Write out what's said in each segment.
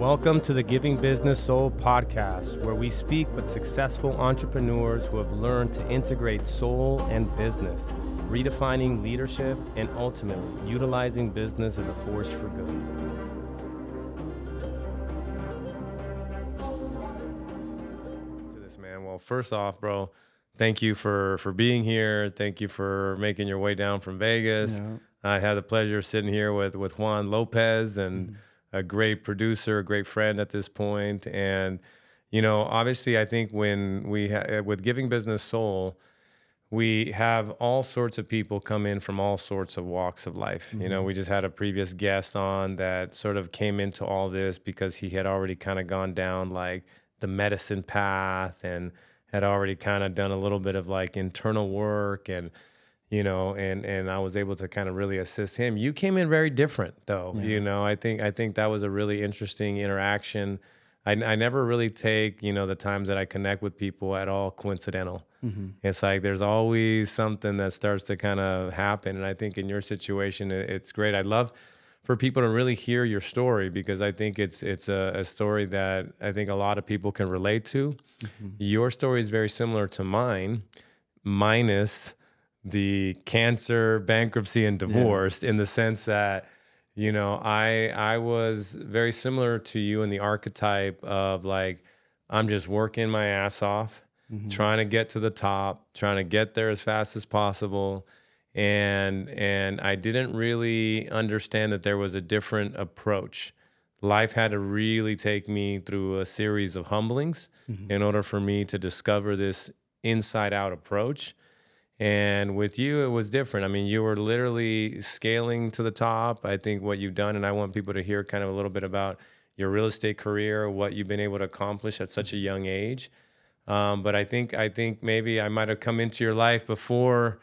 Welcome to the Giving Business Soul podcast, where we speak with successful entrepreneurs who have learned to integrate soul and business, redefining leadership and ultimately utilizing business as a force for good. To this, man. Well, first off, bro, thank you for being here. Thank you for making your way down from Vegas. Yeah. I had the pleasure of sitting here with Juan Lopez and a great producer, a great friend at this point. And, you know, obviously, I think when with Giving Business Soul, we have all sorts of people come in from all sorts of walks of life. You know, we just had a previous guest on that sort of came into all this because he had already kind of gone down like the medicine path and had already kind of done a little bit of like internal work and, you know, and I was able to kind of really assist him. You came in very different though. Yeah. You know, I think that was a really interesting interaction. I never really take, you know, the times that I connect with people at all coincidental. It's like there's always something that starts to kind of happen. And I think in your situation, it's great. I'd love for people to really hear your story because I think it's a story that I think a lot of people can relate to. Your story is very similar to mine, minus the cancer, bankruptcy, and divorce in the sense that, you know, I was very similar to you in the archetype of like, I'm just working my ass off, trying to get to the top, trying to get there as fast as possible. And I didn't really understand that there was a different approach. Life had to really take me through a series of humblings in order for me to discover this inside out approach. And with you, it was different. I mean, you were literally scaling to the top. I think what you've done, and I want people to hear kind of a little bit about your real estate career, what you've been able to accomplish at such a young age. But I think maybe I might have come into your life before,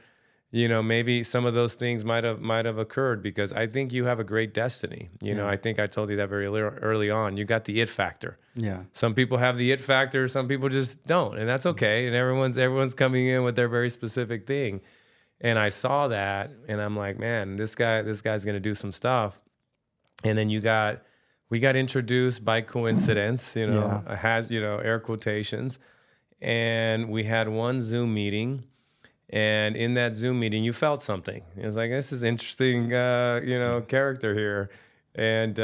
you know, maybe some of those things might have occurred because I think you have a great destiny. You know, I think I told you that very early on. You got the it factor. Yeah. Some people have the it factor, some people just don't, and that's okay. And everyone's coming in with their very specific thing. And I saw that, and I'm like, man, this guy's gonna do some stuff. And then we got introduced by coincidence, you know, I had, you know, air quotations, and we had one Zoom meeting. And in that Zoom meeting, you felt something. It was like, this is interesting, you know, character here. And,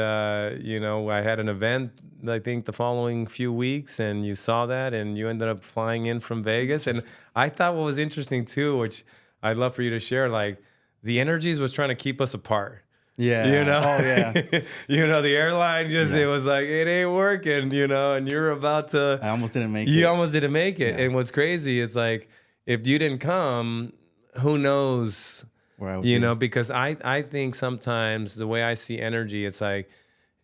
you know, I had an event, I think, the following few weeks, and you saw that, and you ended up flying in from Vegas. And I thought what was interesting, too, which I'd love for you to share, like, the energies was trying to keep us apart. Yeah. You know? Oh, yeah. You know, the airline it was like, it ain't working, you know, and you're about to... I almost didn't make it. You almost didn't make it. Yeah. And what's crazy, it's like, if you didn't come, who knows Where I would you be. know, because I think sometimes the way I see energy, it's like,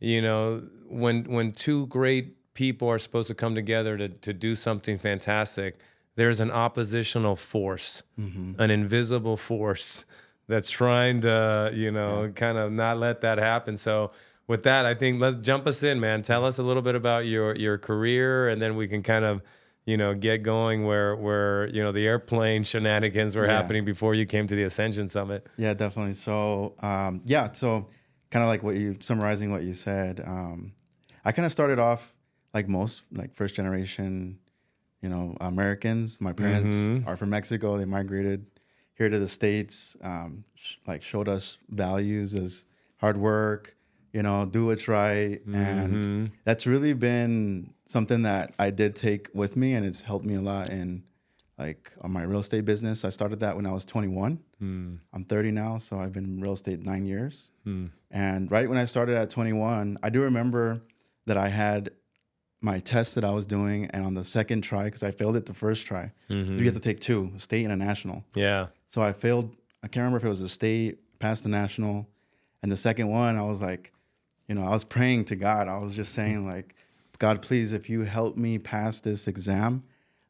you know, when two great people are supposed to come together to do something fantastic, there's an oppositional force, an invisible force that's trying to, you know, kind of not let that happen. So with that, I think let's jump us in, man. Tell us a little bit about your career, and then we can kind of, you know, get going where you know, the airplane shenanigans were happening before you came to the Ascension Summit. Yeah, definitely. So, so kind of like summarizing what you said, I kind of started off like most, like first generation, you know, Americans. My parents are from Mexico. They migrated here to the States, showed us values as hard work, you know, do what's right. And that's really been something that I did take with me, and it's helped me a lot in like on my real estate business. I started that when I was 21. I'm 30 now, so I've been in real estate 9 years. And right when I started at 21, I do remember that I had my test that I was doing, and on the second try, because I failed it the first try, you get to take two, state and a national. Yeah. So I failed. I can't remember if it was a state, passed the national, and the second one, I was like, you know, I was praying to God. I was just saying like, God, please, if you help me pass this exam,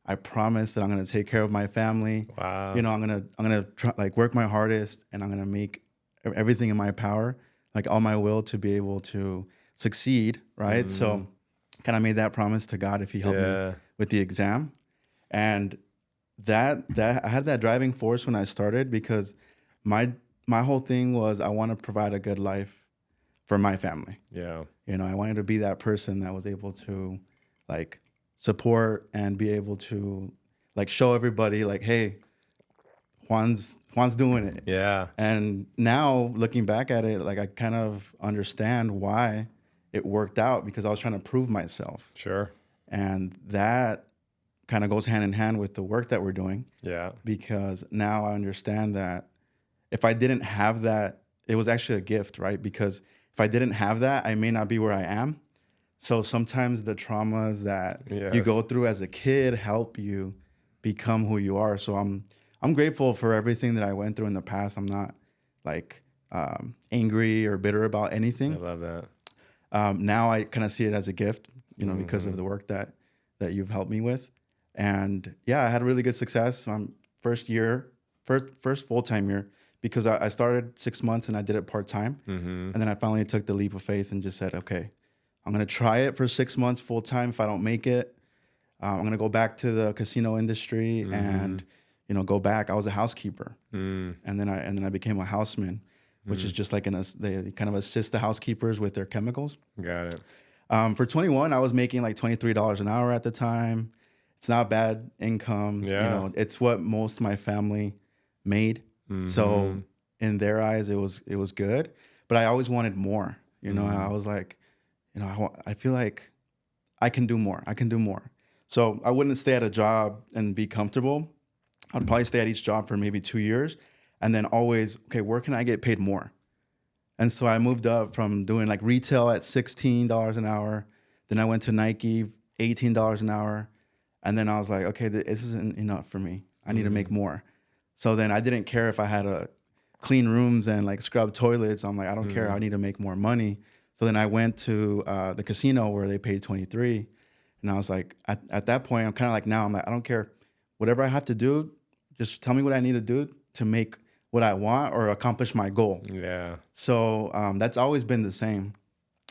I promise that I'm gonna take care of my family. Wow. You know, I'm gonna try, like work my hardest, and I'm gonna make everything in my power, like all my will, to be able to succeed. Right. So, kind of made that promise to God if He helped me with the exam, and that I had that driving force when I started, because my whole thing was I want to provide a good life for my family. Yeah. You know, I wanted to be that person that was able to like support and be able to like show everybody like, hey, Juan's doing it. Yeah. And now looking back at it, like I kind of understand why it worked out, because I was trying to prove myself. Sure. And that kind of goes hand in hand with the work that we're doing, Yeah. because now I understand that if I didn't have that, it was actually a gift, right? Because if I didn't have that, I may not be where I am. So sometimes the traumas that you Yes. go through as a kid help you become who you are. So I'm grateful for everything that I went through in the past. I'm not like angry or bitter about I anything. love that. Now I kind of see it as a gift, you know, because Mm-hmm. of the work that you've helped me with. And yeah, I had really good success. First full-time year, because I started 6 months and I did it part-time. Mm-hmm. And then I finally took the leap of faith and just said, okay, I'm going to try it for 6 months full-time. If I don't make it, I'm going to go back to the casino industry and, you know, go back. I was a housekeeper, Mm-hmm. and then I became a houseman, which is just like they kind of assist the housekeepers with their chemicals. Got it. For 21, I was making like $23 an hour at the time. It's not bad income. You Yeah. know, it's what most of my family made. So Mm-hmm. in their eyes, it was good. But I always wanted more. You know, I was like, you know, I feel like I can do more. I can do more. So I wouldn't stay at a job and be comfortable. I'd probably stay at each job for maybe 2 years, and then always, okay, where can I get paid more? And so I moved up from doing like retail at $16 an hour. Then I went to Nike, $18 an hour. And then I was like, okay, this isn't enough for me. I need to make more. So then I didn't care if I had to clean rooms and like scrub toilets. I'm like, I don't care. I need to make more money. So then I went to the casino where they paid 23. And I was like, at that point, I'm kind of like now, I'm like, I don't care. Whatever I have to do, just tell me what I need to do to make what I want or accomplish my goal. Yeah. So that's always been the same.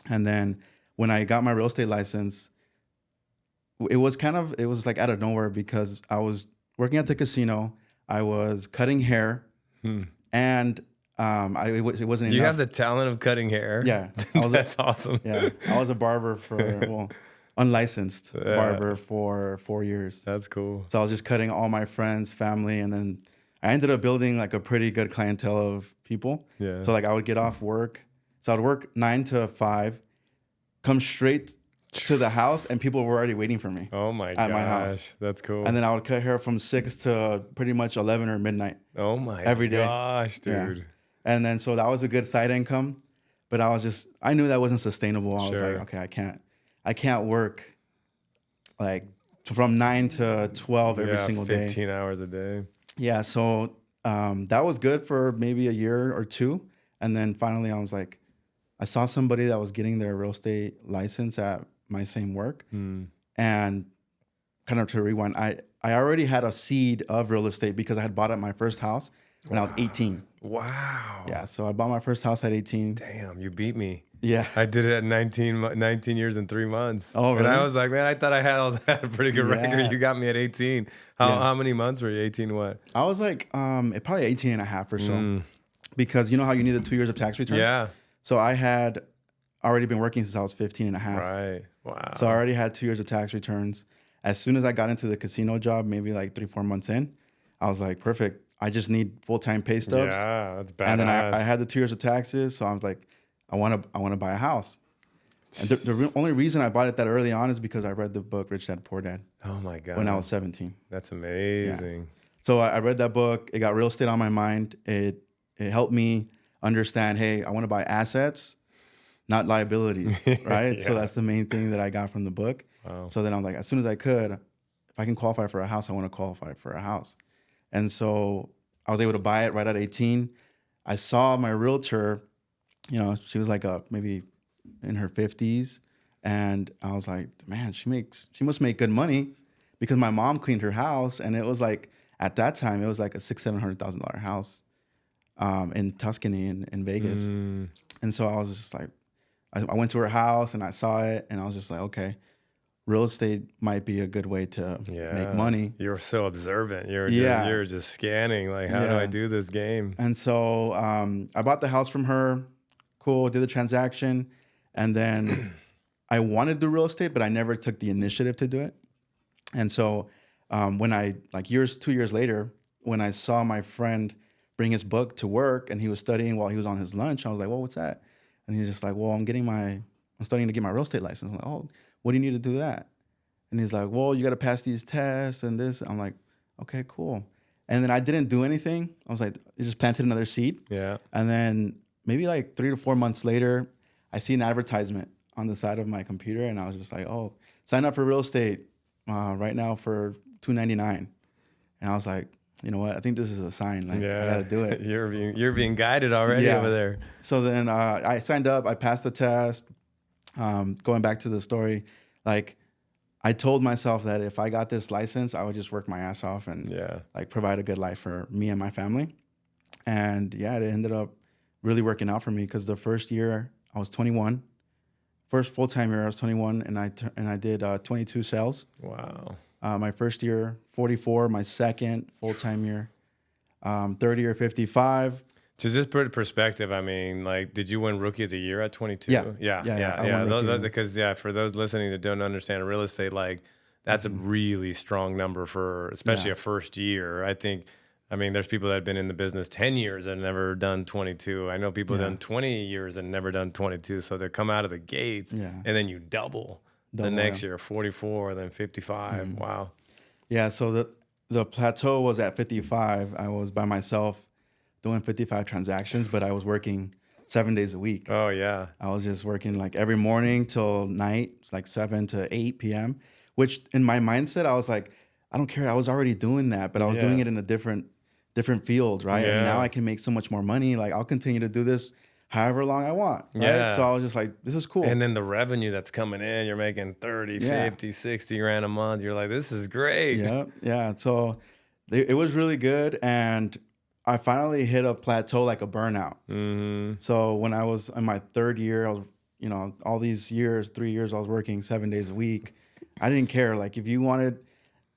And then when I got my real estate license, it was like out of nowhere, because I was working at the casino. I was cutting hair, and it wasn't You enough. have the talent of cutting hair. Yeah, I was That's awesome. I was a barber unlicensed barber for 4 years. That's cool. So I was just cutting all my friends, family, and then I ended up building like a pretty good clientele of people. Yeah. So like I would get off work. So I'd work 9 to 5, come straight to the house, and people were already waiting for me Oh my at my house. gosh. That's cool. And then I would cut hair from 6 to pretty much 11 or midnight. Oh my every day. gosh, Yeah. dude. And then so that was a good side income, but I knew that wasn't sustainable. I was Sure. like, okay, I can't work like from 9 to 12 every single day. 15 hours a day. Yeah, so that was good for maybe a year or two. And then finally I was like, I saw somebody that was getting their real estate license at my same work. And kind of to rewind, I already had a seed of real estate because I had bought my first house when I was 18. Wow. Yeah, so I bought my first house at 18. Damn, you beat me. Yeah. I did it at 19 years and 3 months. Oh, And I really? was like, man, I thought I had a pretty good Yeah. record. You got me at 18. How many months were you? 18 what? I was like probably 18 and a half or so. Because you know how you need the 2 years of tax returns? Yeah. So I had already been working since I was 15 and a half. Right. Wow. So I already had 2 years of tax returns. As soon as I got into the casino job, maybe like 3-4 months in, I was like, perfect. I just need full-time pay stubs. Yeah, that's badass. And then I had the 2 years of taxes. So I was like, I want to buy a house. And the only reason I bought it that early on is because I read the book Rich Dad Poor Dad Oh my God. when I was 17. That's amazing. So I read that book. It got real estate on my mind. It helped me understand, hey, I want to buy assets, not liabilities, right? So that's the main thing that I got from the book. Wow. So then I'm like, as soon as I could, if I can qualify for a house, I want to qualify for a house. And so I was able to buy it right at 18. I saw my realtor, you know, she was like maybe in her 50s. And I was like, man, she must make good money, because my mom cleaned her house. And it was like, at that time, it was like a $600,000-$700,000 house in Tuscany in Vegas. And so I was just like, I went to her house and I saw it, and I was just like, okay, real estate might be a good way to make money. You were so observant. You were just scanning, like, how do I do this game? And so I bought the house from her. cool, did the transaction. And then I wanted to do real estate, but I never took the initiative to do it. And so when I, like 2 years later, when I saw my friend bring his book to work and he was studying while he was on his lunch, I was like, well, what's that? And he's just like, well, I'm starting to get my real estate license. I'm like, oh, what do you need to do that? And he's like, well, you got to pass these tests and this. I'm like, okay, cool. And then I didn't do anything. I was like, I just planted another seed. Yeah. And then maybe like 3 to 4 months later, I see an advertisement on the side of my computer, and I was just like, oh, sign up for real estate right now for $299. And I was like, you know what? I think this is a sign. Like, I got to do it. You're being guided already over there. So then I signed up. I passed the test. Going back to the story, like, I told myself that if I got this license, I would just work my ass off and like provide a good life for me and my family. And yeah, it ended up really working out for me because the first year I was 21. First full-time year I was 21, and I did 22 sales. Wow. My first year 44. My second full-time year 30 or 55. To just put it in perspective, I mean, like, did you win Rookie of the Year at 22? Yeah. Because for those listening that don't understand real estate, like, that's a really strong number for, especially a first year. I mean, there's people that have been in the business 10 years and never done 22. I know people have done 20 years and never done 22. So they come out of the gates, and then you double the next year, 44, then 55. Wow. Yeah. So the plateau was at 55. I was by myself doing 55 transactions, but I was working 7 days a week. Oh, yeah. I was just working like every morning till night, like 7 to 8 p.m., which in my mindset, I was like, I don't care. I was already doing that, but I was doing it in a different field, right? And now I can make so much more money. Like, I'll continue to do this however long I want, right? Yeah. So I was just like, this is cool. And then the revenue that's coming in, you're making 30, 50, 60 grand a month. You're like, this is great. Yeah. So it was really good. And I finally hit a plateau, like a burnout. Mm-hmm. So when I was in my third year, I was, all these years, 3 years, I was working 7 days a week. I didn't care. Like, if you wanted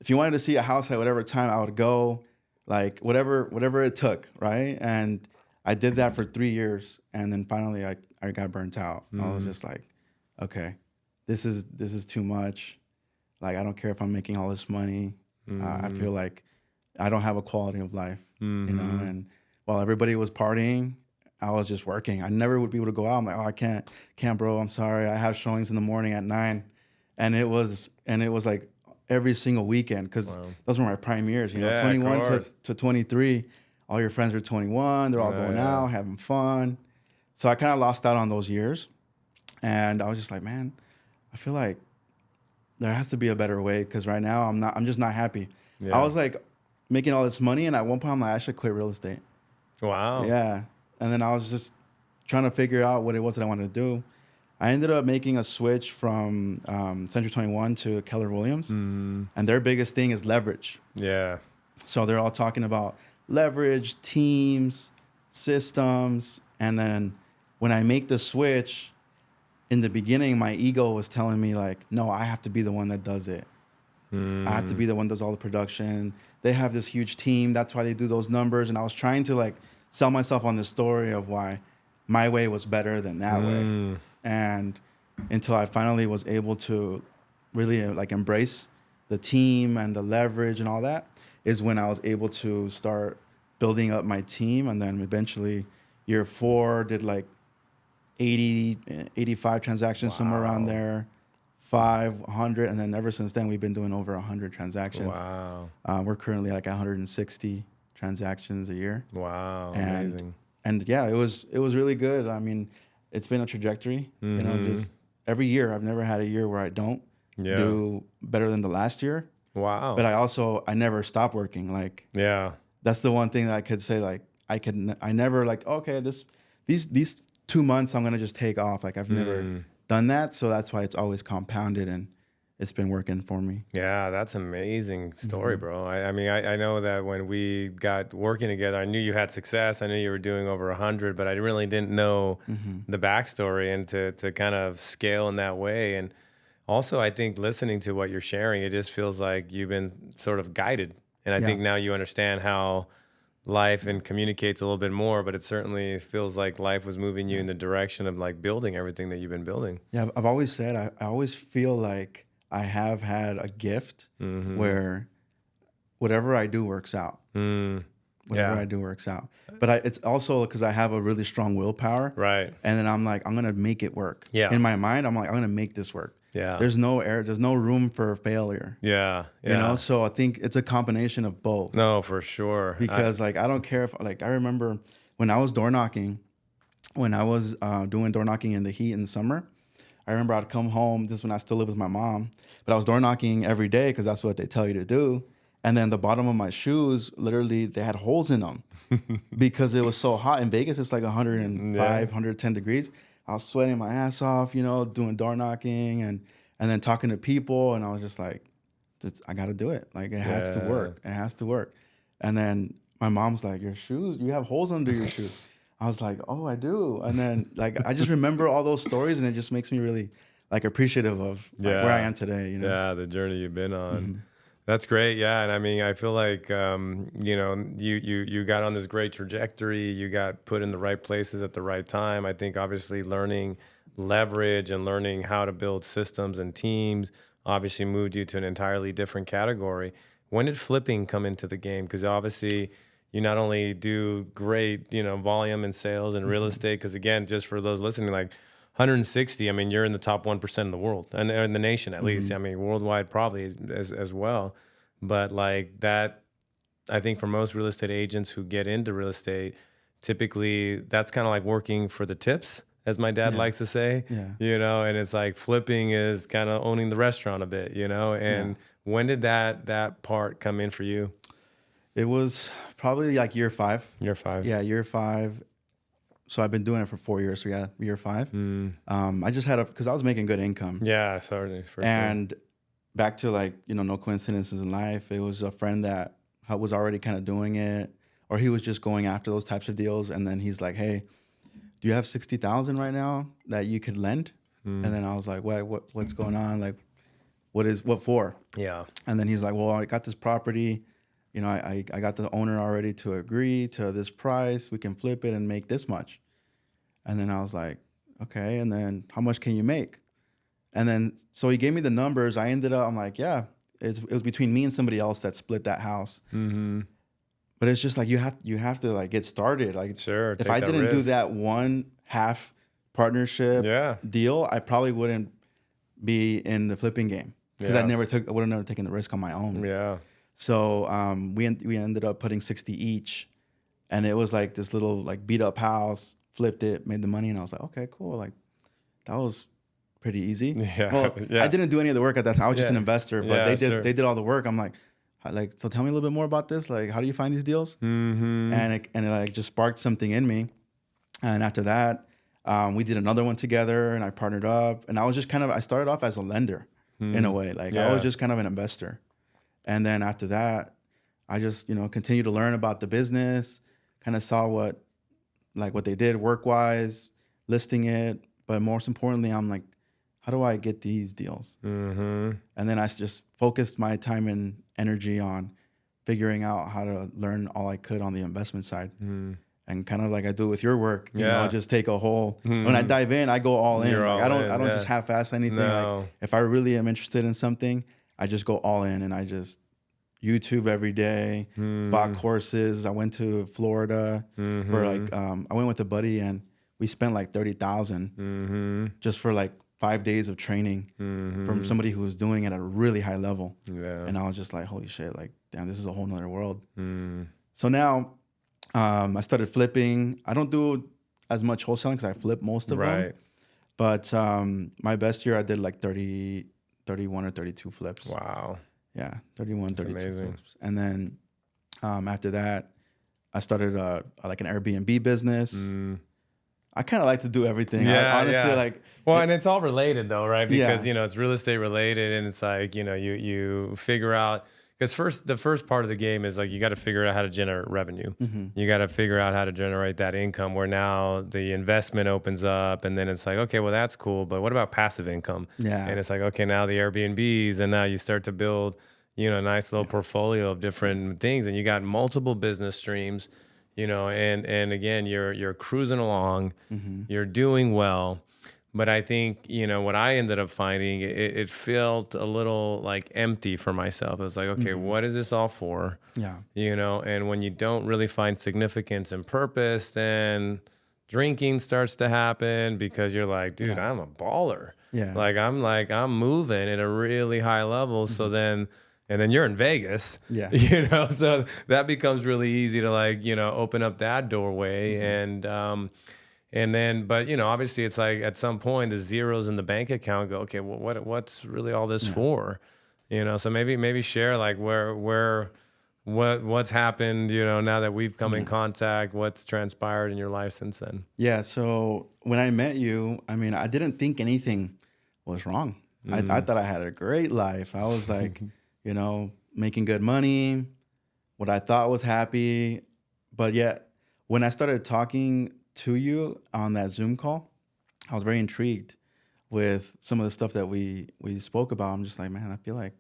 to see a house at whatever time, I would go, like whatever it took, right? And I did that for 3 years, and then finally I got burnt out. I was just like, okay, this is too much. Like, I don't care if I'm making all this money. I feel like I don't have a quality of life, and while everybody was partying, I was just working. I never would be able to go out. I'm like, oh, I can't, bro. I'm sorry. I have showings in the morning at 9. And it was like every single weekend, because those were my prime years, 21 to 23. All your friends are 21. They're all going out, having fun. So I kind of lost out on those years. And I was just like, man, I feel like there has to be a better way, because right now I'm just not happy. Yeah. I was like making all this money, and at one point I'm like, I should quit real estate. Wow. Yeah. And then I was just trying to figure out what it was that I wanted to do. I ended up making a switch from Century 21 to Keller Williams. And their biggest thing is leverage. Yeah. So they're all talking about leverage, teams, systems. And then when I make the switch, in the beginning, my ego was telling me, like, no, I have to be the one that does it. I have to be the one that does all the production. They have this huge team. That's why they do those numbers. And I was trying to, like, sell myself on this story of why my way was better than that way. And until I finally was able to really like embrace the team and the leverage and all that, is when I was able to start building up my team. And then eventually year 4 did like 80, 85 transactions, somewhere around there, 500. And then ever since then, we've been doing over 100 transactions. Wow. We're currently like 160 transactions a year. Wow. Amazing. And yeah, it was really good. I mean, it's been a trajectory, just every year. I've never had a year where I don't do better than the last year. Wow. But I never stop working. Like, that's the one thing that I could say, like, I never like, okay, these 2 months I'm going to just take off. Like, I've never done that. So that's why it's always compounded, and it's been working for me. Yeah, that's an amazing story, bro. I mean, I know that when we got working together, I knew you had success. I knew you were doing over 100, but I really didn't know the backstory and to kind of scale in that way. And also, I think listening to what you're sharing, it just feels like you've been sort of guided. And I think now you understand how life and communicates a little bit more, but it certainly feels like life was moving you in the direction of like building everything that you've been building. Yeah, I've always said I always feel like I have had a gift where whatever I do works out. Whatever I do works out. But it's also because I have a really strong willpower. Right. And then I'm like, I'm going to make it work. Yeah. In my mind, I'm like, I'm going to make this work. Yeah. There's no error. There's no room for failure. Yeah. You know, so I think it's a combination of both. No, for sure. Because like, I don't care if like, I remember when I was door knocking, when I was doing door knocking in the heat in the summer, I remember I'd come home. This is when I still live with my mom, but I was door knocking every day because that's what they tell you to do. And then the bottom of my shoes, literally, they had holes in them because it was so hot. In Vegas, it's like 105, 110 degrees. I was sweating my ass off, you know, doing door knocking and then talking to people. And I was just like, I got to do it. Like, it has to work. It has to work. And then my mom's like, your shoes, you have holes under your shoes. I was like, oh, I do. And then, like, I just remember all those stories, and it just makes me really, like, appreciative of like, where I am today, you know? Yeah, the journey you've been on. That's great. Yeah. And I mean, I feel like, you know, you got on this great trajectory. You got put in the right places at the right time. I think obviously learning leverage and learning how to build systems and teams obviously moved you to an entirely different category. When did flipping come into the game? Because obviously you not only do great, you know, volume and sales and real estate, because again, just for those listening, like 160, I mean, you're in the top 1% in the world and in the nation, at least. I mean, worldwide probably as well. But like that, I think for most real estate agents who get into real estate, typically that's kind of like working for the tips, as my dad likes to say, you know, and it's like flipping is kind of owning the restaurant a bit, you know? And when did that part come in for you? It was probably like year 5. Year 5. Yeah, year 5. So I've been doing it for 4 years. So yeah, year 5. I just had because I was making good income. Yeah, sorry. And back to like, you know, no coincidences in life. It was a friend that was already kind of doing it, or he was just going after those types of deals. And then he's like, hey, do you have 60,000 right now that you could lend? And then I was like, what's going on? Like, what for? Yeah. And then he's like, well, I got this property. You know, I got the owner already to agree to this price. We can flip it and make this much. And then I was like, okay. And then how much can you make? And then, so he gave me the numbers. I ended up, I'm like, yeah, it was between me and somebody else that split that house. But it's just like, you have to like get started. Like, sure, if I didn't do that one half partnership deal, I probably wouldn't be in the flipping game because I would have never taken the risk on my own. Yeah. So we ended up putting 60 each, and it was like this little like beat up house. Flipped it, made the money, and I was like, okay, cool. Like that was pretty easy. Yeah. Well, I didn't do any of the work at that time. I was just an investor, but they did all the work. I'm like, so tell me a little bit more about this. Like, how do you find these deals? And it like just sparked something in me. And after that, we did another one together, and I partnered up. And I was just I started off as a lender in a way. Like I was just kind of an investor. And then after that, I just, you know, continued to learn about the business, kind of saw what they did work-wise, listing it. But most importantly, I'm like, how do I get these deals? And then I just focused my time and energy on figuring out how to learn all I could on the investment side. And kind of like I do with your work, you know, just take a whole, when I dive in, I go all in. Like, I don't just half-ass anything. No. Like if I really am interested in something, I just go all in, and I just YouTube every day, bought courses. I went to Florida for like, I went with a buddy, and we spent like $30,000 just for like 5 days of training from somebody who was doing it at a really high level. And I was just like, holy shit, like, damn, this is a whole nother world. So now I started flipping. I don't do as much wholesaling because I flip most of them. But my best year, I did like 31 or 32 flips. Wow. Yeah, 31, 32 flips. And then after that, I started like an Airbnb business. I kind of like to do everything. Yeah, honestly, like. Well, and it's all related though, right? Because, you know, it's real estate related, and it's like, you know, you figure out, because the first part of the game is like, you got to figure out how to generate revenue. You got to figure out how to generate that income, where now the investment opens up, and then it's like, okay, well, that's cool, but what about passive income? And it's like, okay, now the Airbnbs, and now you start to build, a nice little portfolio of different things, and you got multiple business streams, and again, you're cruising along, Mm-hmm. you're doing well. But I think, what I ended up finding, it felt a little like empty for myself. It was like, okay, Mm-hmm. what is this all for? Yeah. And when you don't really find significance and purpose, then drinking starts to happen because you're like, dude, Yeah. I'm a baller. Yeah. I'm moving at a really high level. So Mm-hmm. then, and then you're in Vegas, Yeah. so that becomes really easy to open up that doorway. Mm-hmm. And then, but obviously it's like at some point the zeros in the bank account go, okay, well, what's really all this Yeah. for? So maybe share like what's happened, now that we've come in Yeah. contact, what's transpired in your life since then. Yeah. So when I met you, I mean, I didn't think anything was wrong. I thought I had a great life. I was like, making good money, what I thought was happy. But yet, when I started talking to you on that Zoom call, I was very intrigued with some of the stuff that we spoke about. I'm just like, man, I feel like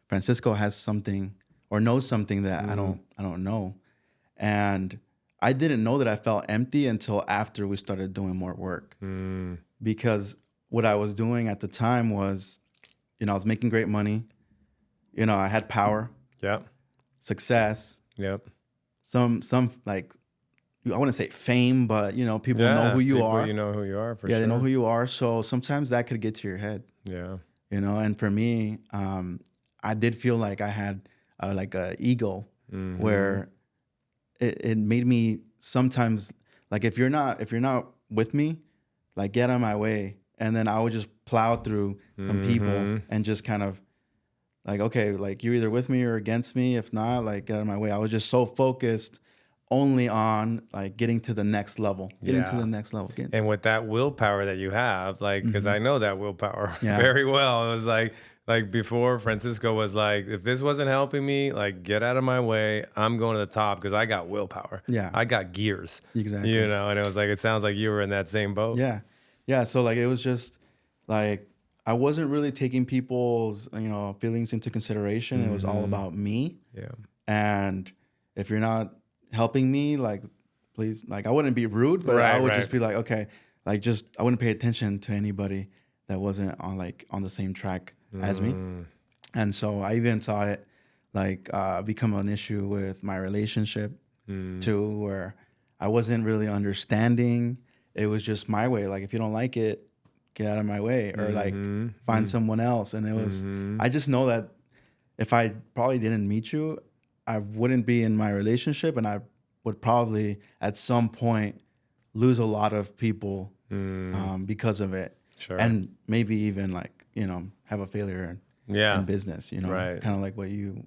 Francisco has something or knows something that I don't know. And I didn't know that I felt empty until after we started doing more work. Because what I was doing at the time was, I was making great money. I had power, Yep. success, Yep. some like, I wouldn't say fame, but people know who you people, are. you know who you are for Yeah, sure. they know who you are. So sometimes that could get to your head. Yeah. And for me, I did feel like I had like a ego where it made me sometimes like if you're not with me, like get out of my way, and then I would just plow through some people and just kind of like, okay, like you're either with me or against me. If not, like get out of my way. I was just so focused only on like getting to the next level, And with that willpower that you have, like, because I know that willpower Yeah. very well. It was like before Francisco was like, if this wasn't helping me, like, get out of my way. I'm going to the top because I got willpower. Yeah. I got gears. Exactly. And it was like, it sounds like you were in that same boat. Yeah. Yeah. So like it was just like I wasn't really taking people's, feelings into consideration. It was all about me. Yeah. And if you're not helping me, like please, like I wouldn't be rude, but I would just be like, okay, like just I wouldn't pay attention to anybody that wasn't on the same track as me. And so I even saw it like become an issue with my relationship too, where I wasn't really understanding. It was just my way. Like if you don't like it, get out of my way, or like find someone else. And it was I just know that if I probably didn't meet you, I wouldn't be in my relationship, and I would probably at some point lose a lot of people because of it. Sure. And maybe even like, have a failure in business, Right. kind of like what you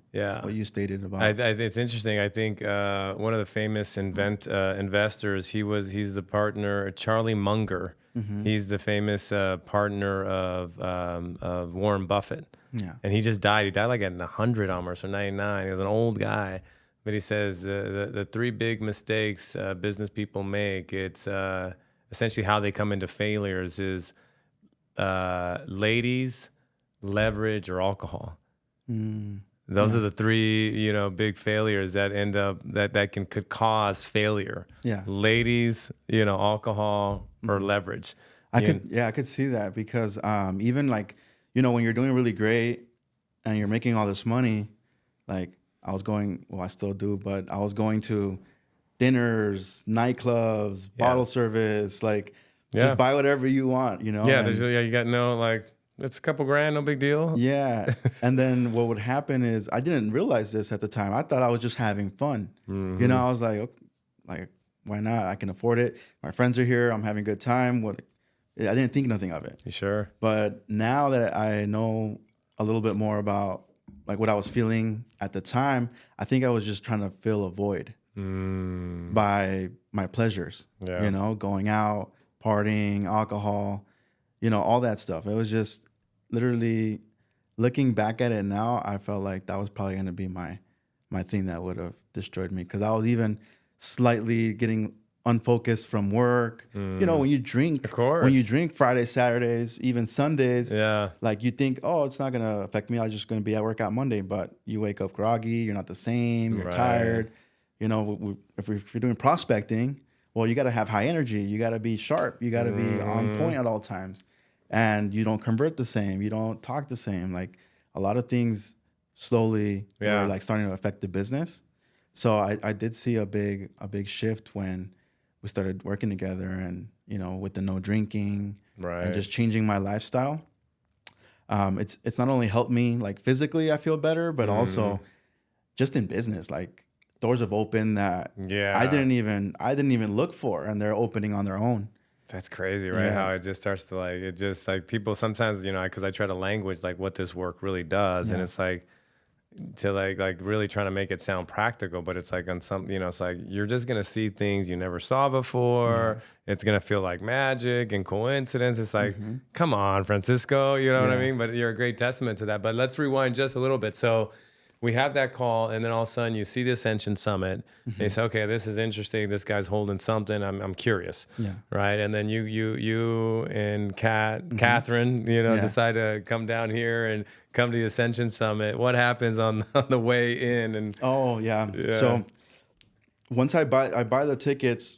stated about. It's interesting. I think one of the famous investors, he's the partner, Charlie Munger. He's the famous partner of Warren Buffett. Yeah. And he just died. He died like at 100 almost, or 99. He was an old guy. But he says the three big mistakes business people make, it's essentially how they come into failures is ladies, leverage, or alcohol. Those are the three, big failures that end up that could cause failure. Yeah. Ladies, alcohol, or leverage. I could see that because even like, when you're doing really great and you're making all this money, like I still do, but I was going to dinners, nightclubs, bottle service, like just buy whatever you want, Yeah, you got it's a couple grand, no big deal. Yeah. And then what would happen is I didn't realize this at the time. I thought I was just having fun. I was like, okay, like, why not? I can afford it. My friends are here. I'm having a good time. I didn't think nothing of it. You sure? But now that I know a little bit more about like what I was feeling at the time, I think I was just trying to fill a void by my pleasures, going out, partying, alcohol, all that stuff. It was just literally looking back at it now, I felt like that was probably going to be my thing that would have destroyed me, because I was even slightly getting unfocused from work. You know, when you drink, Of course. when you drink Fridays, Saturdays, even Sundays, Yeah. like you think, oh, it's not gonna affect me. I'm just gonna be at work out Monday, but you wake up groggy. You're not the same. You're Right. tired. You know, if you're doing prospecting, well, you got to have high energy. You got to be sharp. You got to be on point at all times, and you don't convert the same. You don't talk the same. Like a lot of things slowly Yeah. were like starting to affect the business. So I did see a big shift when we started working together, and you know, with the no drinking Right. and just changing my lifestyle. It's not only helped me like physically, I feel better, but also just in business, like doors have opened that Yeah. I didn't even look for, and they're opening on their own. That's crazy, right? Yeah. How it just starts to like, it just like people sometimes, you know, because I try to language like what this work really does. And Yeah. it's like to like really trying to make it sound practical, but it's like on some, you know, it's like you're just going to see things you never saw before. It's going to feel like magic and coincidence. It's like, come on, Francisco, you know what I Yeah. mean? But you're a great testament to that. But let's rewind just a little bit. So we have that call, and then all of a sudden you see the Ascension Summit. And you say, okay, this is interesting. This guy's holding something. I'm curious. Yeah. Right. And then you and Catherine, you know, Yeah. decide to come down here and come to the Ascension Summit. What happens on the way in? And Oh yeah. Yeah. So once I buy the tickets,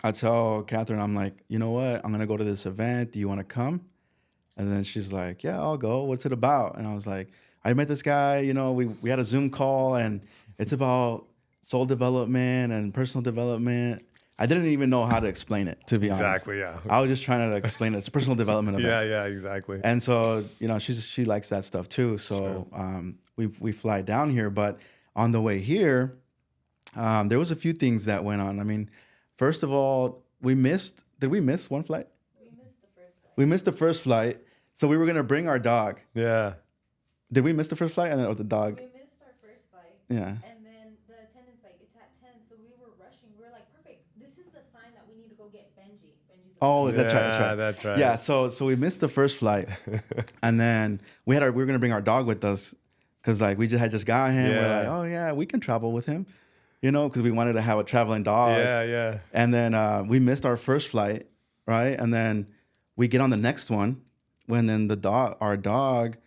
I tell Catherine, I'm like, you know what? I'm gonna go to this event. Do you want to come? And then she's like, yeah, I'll go. What's it about? And I was like, I met this guy. You know, we had a Zoom call, and it's about soul development and personal development. I didn't even know how to explain it, to be honest. Exactly, yeah. I was just trying to explain it. It's a personal development event. yeah, exactly. And so, you know, she likes that stuff too. So we fly down here, but on the way here, there was a few things that went on. I mean, first of all, did we miss one flight? We missed the first flight. So we were going to bring our dog. Yeah. Did we miss the first flight? And then, or the dog? We missed our first flight. Yeah. And then the attendant's like, it's at 10. So we were rushing. We were like, perfect. This is the sign that we need to go get Benji. Benji's Oh, that's right. That's right. Yeah. So we missed the first flight. And then we were going to bring our dog with us because like we had just got him. Yeah. We're like, oh yeah, we can travel with him, you know, because we wanted to have a traveling dog. Yeah. And then we missed our first flight, right? And then we get on the next one when then our dog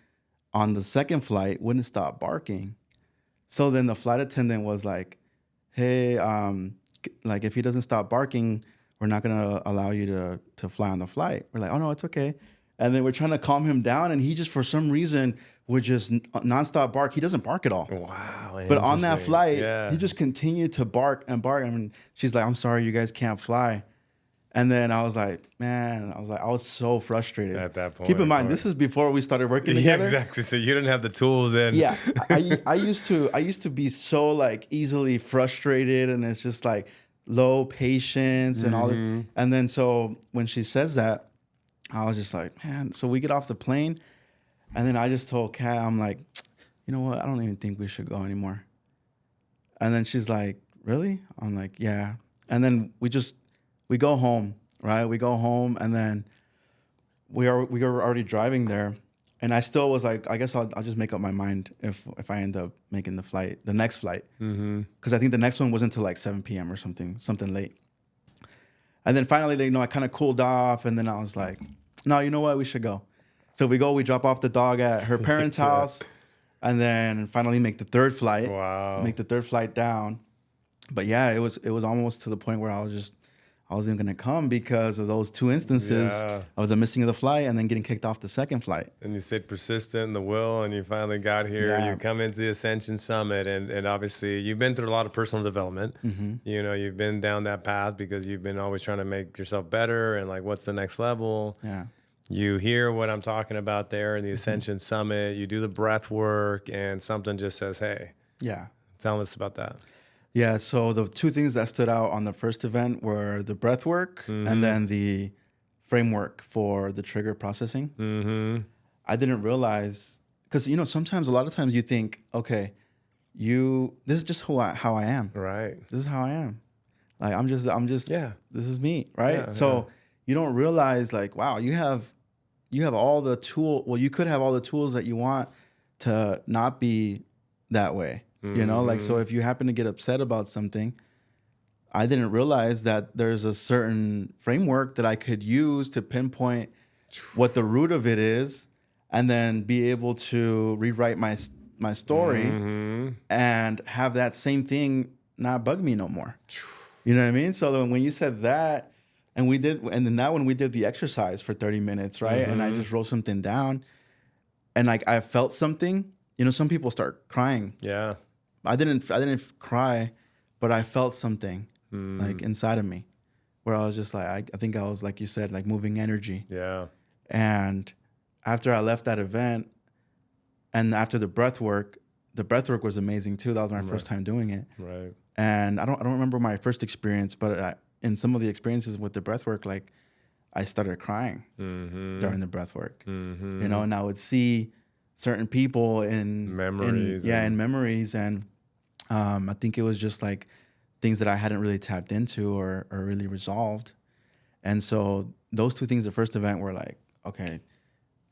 on the second flight wouldn't stop barking. So then the flight attendant was like, hey, like if he doesn't stop barking, we're not gonna allow you to fly on the flight. We're like, oh no, it's okay. And then we're trying to calm him down, and he just for some reason would just nonstop bark. He doesn't bark at all. Wow. But on that interesting. flight, Yeah. he just continued to bark and bark. I mean, she's like, I'm sorry, you guys can't fly. And then I was like, man, I was so frustrated. At that point, Keep in of mind, course. this is before we started working Yeah, together. exactly. So you didn't have the tools then. Yeah, I used to be so like easily frustrated, and it's just like low patience and all that. And then so when she says that, I was just like, man. So we get off the plane, and then I just told Kat, I'm like, you know what? I don't even think we should go anymore. And then she's like, really? I'm like, yeah. And then we go home, right? We go home, and then we were already driving there, and I still was like, I guess I'll just make up my mind if I end up making the next flight, because I think the next one wasn't until like 7 p.m. or something late. And then finally, I kind of cooled off, and then I was like, no, you know what? We should go. So we drop off the dog at her parents' house, and then finally make the third flight. Wow. Make the third flight down. But yeah, it was almost to the point where I wasn't gonna come because of those two instances of the missing of the flight and then getting kicked off the second flight. And you stayed persistent in the will, and you finally got here. Yeah. You come into the Ascension Summit, and obviously you've been through a lot of personal development. You know, you've been down that path because you've been always trying to make yourself better and like, what's the next level? Yeah. You hear what I'm talking about there in the Ascension Summit. You do the breath work, and something just says, hey, Yeah. tell us about that. Yeah. So the two things that stood out on the first event were the breath work and then the framework for the trigger processing. I didn't realize, because, you know, sometimes a lot of times you think, okay, this is just how I am. Right. This is how I am. Like, I'm just, Yeah. this is me. Right. Yeah, So you don't realize like, wow, you have all the you could have all the tools that you want to not be that way. You know, like, so if you happen to get upset about something, I didn't realize that there's a certain framework that I could use to pinpoint what the root of it is, and then be able to rewrite my story and have that same thing not bug me no more. You know what I mean? So then when you said that, and then now when we did the exercise for 30 minutes, right? And I just wrote something down, and like I felt something. You know, some people start crying. Yeah. I didn't cry, but I felt something like inside of me, where I was just like, I think I was, like you said, like moving energy. Yeah. And after I left that event, and after the breath work was amazing too. That was my first time doing it. Right. And I don't remember my first experience, but in some of the experiences with the breath work, like I started crying during the breath work. You know, and I would see certain people in memories. In memories, and I think it was just like things that I hadn't really tapped into or really resolved. And so those two things, the first event, were like, okay,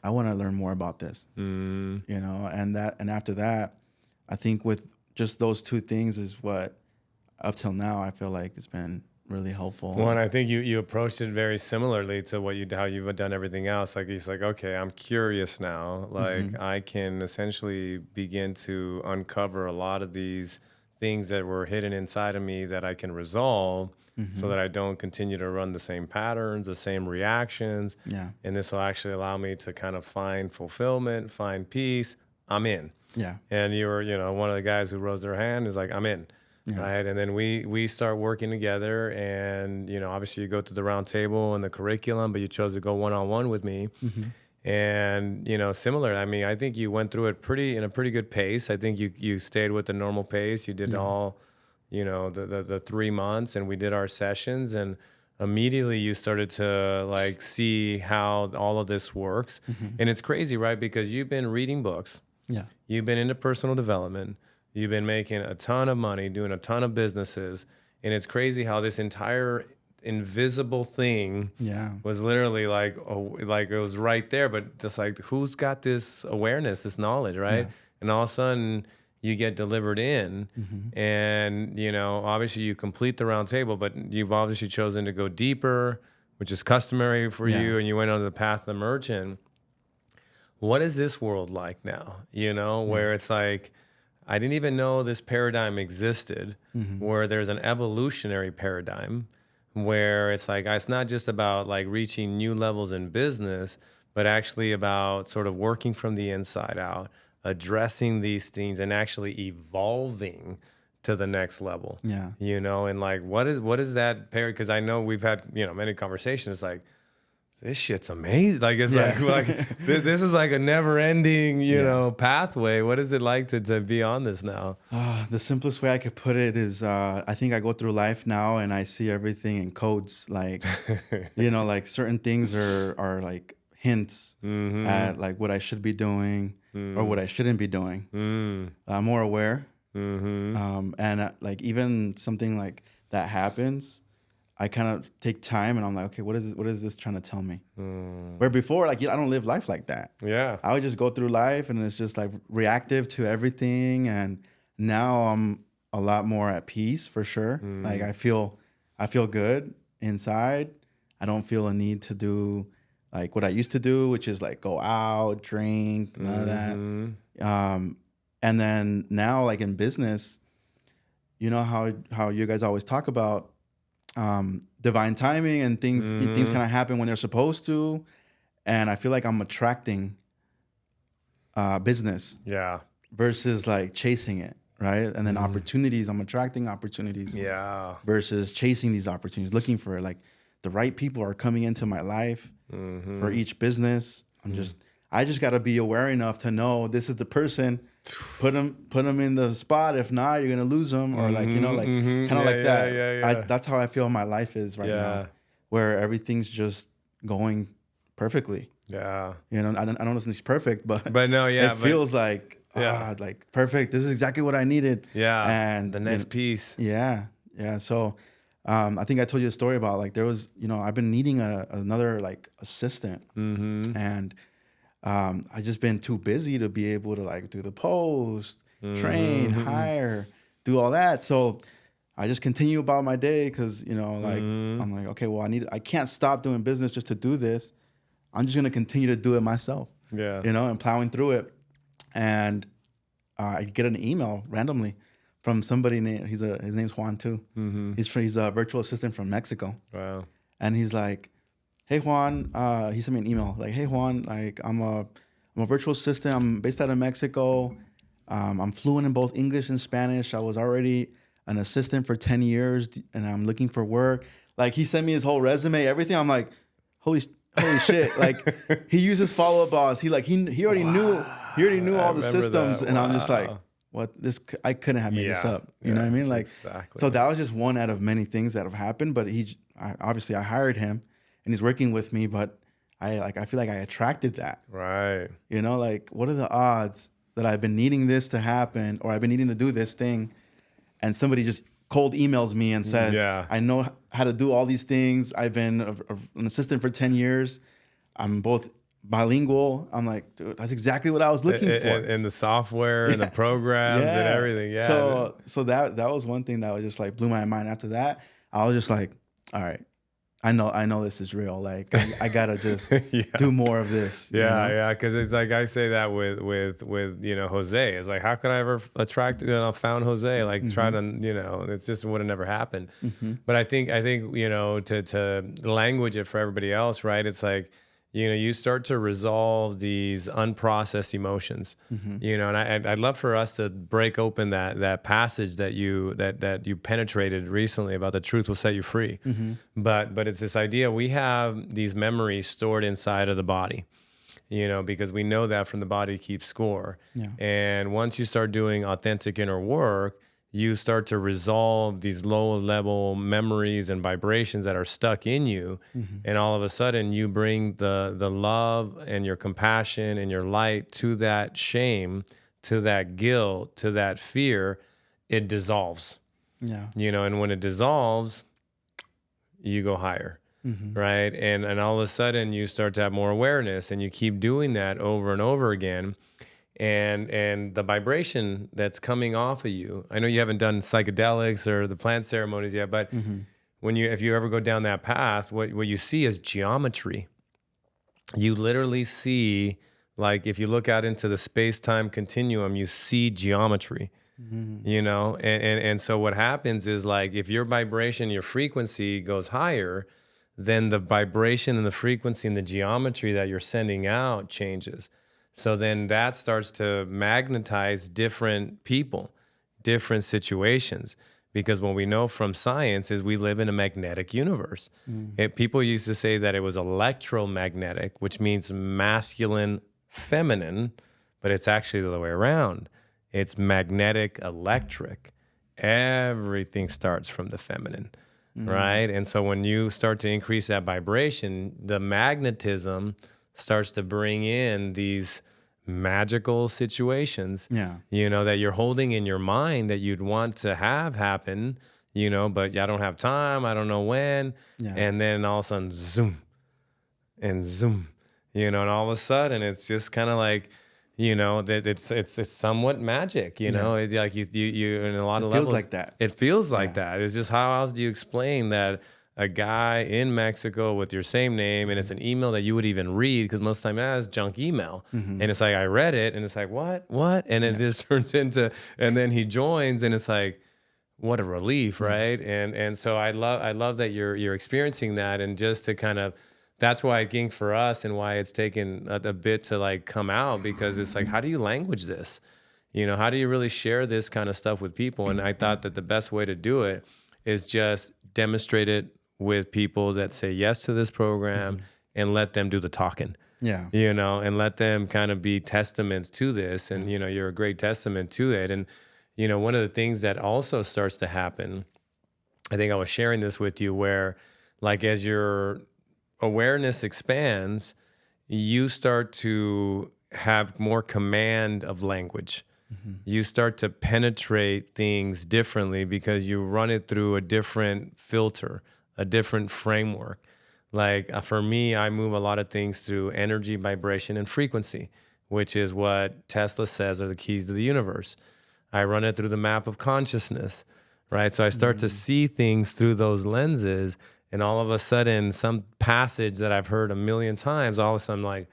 I want to learn more about this. You know, and after that, I think with just those two things is what up till now I feel like it's been really helpful. Well, and I think you approached it very similarly to how you've done everything else. Like, it's like, okay, I'm curious now. Like, I can essentially begin to uncover a lot of these things that were hidden inside of me that I can resolve, so that I don't continue to run the same patterns, the same reactions. Yeah. And this will actually allow me to kind of find fulfillment, find peace. I'm in. Yeah. And you were, one of the guys who rose their hand is like, I'm in. Yeah. Right. And then we start working together, and, obviously you go to the round table and the curriculum, but you chose to go one-on-one with me. And, similar, I mean, I think you went through it in a pretty good pace. I think you stayed with the normal pace. You did all, the 3 months, and we did our sessions, and immediately you started to like see how all of this works. And it's crazy, right? Because you've been reading books. Yeah. You've been into personal development. You've been making a ton of money, doing a ton of businesses. And it's crazy how this entire invisible thing was literally like it was right there, but just like, who's got this awareness, this knowledge, right? And all of a sudden you get delivered in, and, obviously you complete the round table, but you've obviously chosen to go deeper, which is customary for you, and you went on the path of the merchant. What is this world like now? Where it's like, I didn't even know this paradigm existed, where there's an evolutionary paradigm where it's like, it's not just about like reaching new levels in business, but actually about sort of working from the inside out, addressing these things and actually evolving to the next level. Yeah. And like, what is that paradigm? Because I know we've had, many conversations. It's like, this shit's amazing. Like, it's like this is like a never ending, pathway. What is it like to be on this now? The simplest way I could put it is, I think I go through life now and I see everything in codes. Like, like certain things are like hints at like what I should be doing or what I shouldn't be doing. I'm more aware. And like even something like that happens, I kind of take time and I'm like, okay, what is this trying to tell me? Where before, like, I don't live life like that. Yeah. I would just go through life and it's just like reactive to everything. And now I'm a lot more at peace, for sure. Like I feel good inside. I don't feel a need to do like what I used to do, which is like go out, drink, none of that. And then now, like in business, how you guys always talk about divine timing and things kind of happen when they're supposed to, and I feel like I'm attracting business versus like chasing it, right? And then opportunities, I'm attracting opportunities versus chasing these opportunities, looking for like the right people are coming into my life for each business. I just got to be aware enough to know this is the person. Put them in the spot. If not, you're gonna lose them, or like kind of like that. That's how I feel my life is right now, where everything's just going perfectly. Yeah, I don't think it's perfect, but no, it feels like like perfect. This is exactly what I needed. Yeah, and the next piece. Yeah. So, I think I told you a story about like there was I've been needing another like assistant, and I just been too busy to be able to like do the post, train, hire, do all that. So I just continue about my day because, you know, like Mm-hmm. I'm like, okay, well, I can't stop doing business just to do this. I'm just gonna continue to do it myself, Yeah. you know, and plowing through it. And I get an email randomly from somebody named his name's Juan too. Mm-hmm. He's a virtual assistant from Mexico, Wow. and he's like, "Hey Juan," he sent me an email like, "Hey Juan, like I'm a virtual assistant. I'm based out of Mexico. I'm fluent in both English and Spanish. I was already an assistant for 10 years, and I'm looking for work." Like he sent me his whole resume, everything. I'm like, holy shit! Like he uses Follow Up Boss. He already knew I all the remember systems, that. and I'm just like, Wow. what this? I couldn't have made this Yeah. up. You know what I mean? Like, Exactly. so that was just one out of many things that have happened. But obviously I hired him, and he's working with me. But I feel like I attracted that. Right. You know, like what are the odds that I've been needing this to happen, or I've been needing to do this thing, and somebody just cold emails me and says, Yeah. I know how to do all these things. I've been an assistant for 10 years. I'm both bilingual. I'm like, dude, that's exactly what I was looking for. And the software and the programs and everything. Yeah. So that was one thing that was just like blew my mind. After that, I was just like, all right, I know this is real. Like I gotta just Yeah. do more of this. you Yeah, know? yeah, because it's like I say that with Jose. It's like, how could I ever found Jose? Like try to it's just would have never happened. But I think to language it for everybody else, right? It's like you start to resolve these unprocessed emotions, and I'd love for us to break open that passage that you penetrated recently about the truth will set you free. But it's this idea we have these memories stored inside of the body, because we know that from the body keeps score. Yeah. And once you start doing authentic inner work, you start to resolve these low level memories and vibrations that are stuck in you. And all of a sudden you bring the love and your compassion and your light to that shame, to that guilt, to that fear. It dissolves, Yeah. and when it dissolves, you go higher. Right. And all of a sudden you start to have more awareness, and you keep doing that over and over again. And the vibration that's coming off of you, I know you haven't done psychedelics or the plant ceremonies yet, but if you ever go down that path, what you see is geometry. You literally see, like if you look out into the space-time continuum, you see geometry. And so what happens is, like, if your vibration, your frequency goes higher, then the vibration and the frequency and the geometry that you're sending out changes. So then that starts to magnetize different people, different situations. Because what we know from science is we live in a magnetic universe. People used to say that it was electromagnetic, which means masculine, feminine, but it's actually the other way around. It's magnetic, electric. Everything starts from the feminine, right? And so when you start to increase that vibration, the magnetism starts to bring in these magical situations, Yeah. that you're holding in your mind that you'd want to have happen, but I don't have time. I don't know when. Yeah. And then all of a sudden, zoom and zoom, and all of a sudden it's just kind of like, that it's somewhat magic, It's like you in a lot of levels. Feels like that. It feels like that. It's just, how else do you explain that a guy in Mexico with your same name, and it's an email that you would even read, because most of the time that's junk email. And it's like, I read it and it's like, what? And it just turns into, and then he joins and it's like, what a relief, right? And so I love that you're experiencing that. And just to kind of, that's why I think for us, and why it's taken a bit to like come out, because it's like, how do you language this? How do you really share this kind of stuff with people? And I thought that the best way to do it is just demonstrate it with people that say yes to this program, and let them do the talking. Yeah. And let them kind of be testaments to this. And, you're a great testament to it. And, one of the things that also starts to happen, I think I was sharing this with you, where like, as your awareness expands, you start to have more command of language. You start to penetrate things differently, because you run it through a different filter, a different framework. Like for me, I move a lot of things through energy, vibration, and frequency, which is what Tesla says are the keys to the universe. I run it through the map of consciousness, right? So I start to see things through those lenses, and all of a sudden, some passage that I've heard a million times, all of a sudden, I'm like,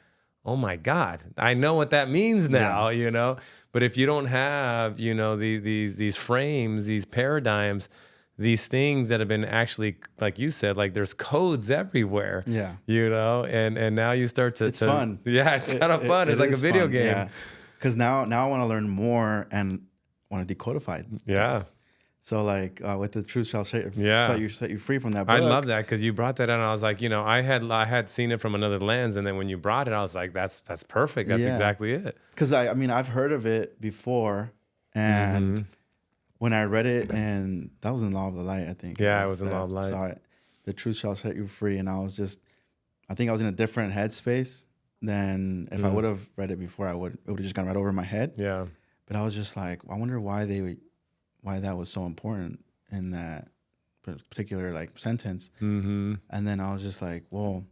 oh my God, I know what that means now, you know? But if you don't have, you know, these frames, these paradigms, these things that have been actually, like you said, like there's codes everywhere, Yeah. you know, and now you start to, It's fun. Yeah, it's kind of fun. It's like a is video fun, game. Yeah. Because now I want to learn more and want to decodify Yeah. things. So like with the truth shall set you free from that book. I love that because you brought that out, and I was like, you know, I had seen it from another lens, and then when you brought it, I was like, that's perfect. That's exactly it. Because I mean, I've heard of it before, and when I read it, and that was in Law of the Light, I think. Yeah, it was in Law of the Light. Saw it. The truth shall set you free, and I think I was in a different headspace than if I would have read it before. It would have just gone right over my head. Yeah. But I was just like, I wonder why that was so important in that particular like sentence. And then I was just like, well,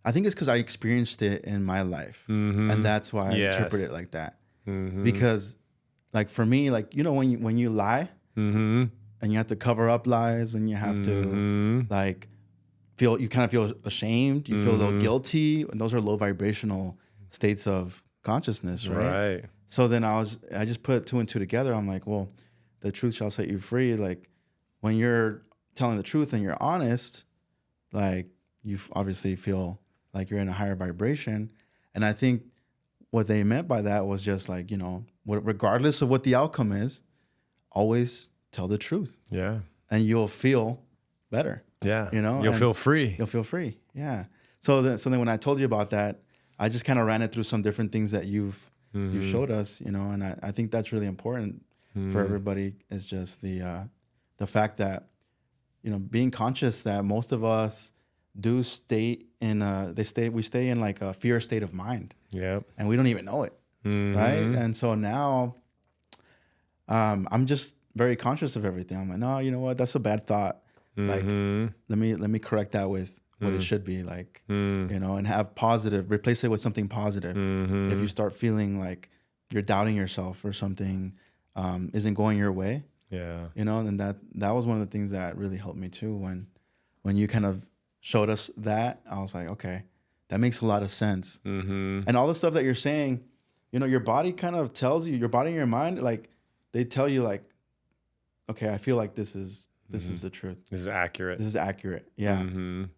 I think it's because I experienced it in my life, and that's why I interpret it like that. Because, like for me, like you know when you lie, and you have to cover up lies, and you have to like you kind of feel ashamed, you feel a little guilty, and those are low vibrational states of consciousness, right? Right. So then I just put two and two together. I'm like, well, the truth shall set you free. Like when you're telling the truth and you're honest, like you obviously feel like you're in a higher vibration. And I think what they meant by that was just like, you know, regardless of what the outcome is, always tell the truth. Yeah. And you'll feel better. Yeah. You know, you'll feel free. You'll feel free. Yeah. So then when I told you about that, I just kind of ran it through some different things that you showed us, you know, and I think that's really important for everybody, is just the fact that, you know, being conscious that most of us do stay in we stay in like a fear state of mind. Yeah. And we don't even know it. Right. And so now I'm just very conscious of everything. I'm like, no, you know what? That's a bad thought. Like, let me correct that with what it should be, like, you know, and replace it with something positive. If you start feeling like you're doubting yourself or something isn't going your way, you know, then that was one of the things that really helped me too. When you kind of showed us that, I was like, okay, that makes a lot of sense. And all the stuff that you're saying, you know, your body kind of tells you, your body and your mind, like they tell you like, okay, I feel like this is the truth. This is accurate. Yeah.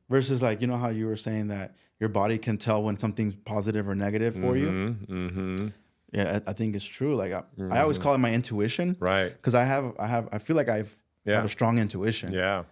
Versus like, you know how you were saying that your body can tell when something's positive or negative for you. Yeah, I think it's true. Like I always call it my intuition. Right. Because I feel like I have a strong intuition. Yeah.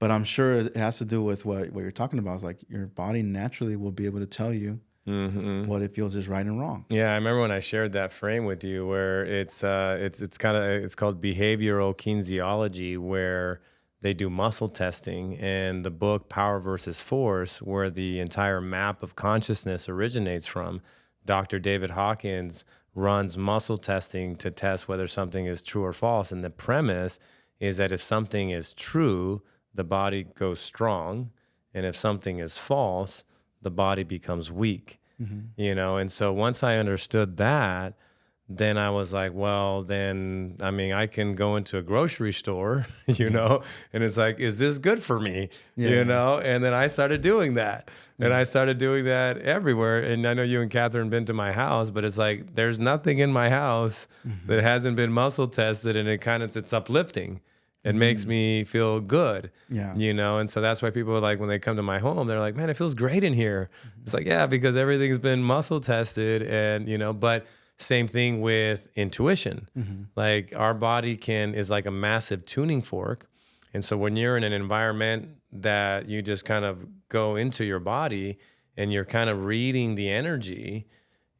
But I'm sure it has to do with what you're talking about. It's like your body naturally will be able to tell you what it feels is right and wrong. Yeah, I remember when I shared that frame with you, where it's called behavioral kinesiology, where they do muscle testing, and the book Power versus Force, where the entire map of consciousness originates from. Dr. David Hawkins runs muscle testing to test whether something is true or false, and the premise is that if something is true, the body goes strong, and if something is false, the body becomes weak, you know? And so once I understood that, then I was like, well, then, I mean, I can go into a grocery store, you know, and it's like, is this good for me? You know? And then I started doing that. And I started doing that everywhere. And I know you and Catherine been to my house, but it's like, there's nothing in my house that hasn't been muscle tested, and it's uplifting. It makes me feel good, you know? And so that's why people are like, when they come to my home, they're like, man, it feels great in here. It's like, yeah, because everything's been muscle tested, and, you know, but same thing with intuition. Like our body is like a massive tuning fork. And so when you're in an environment that you just kind of go into your body and you're kind of reading the energy,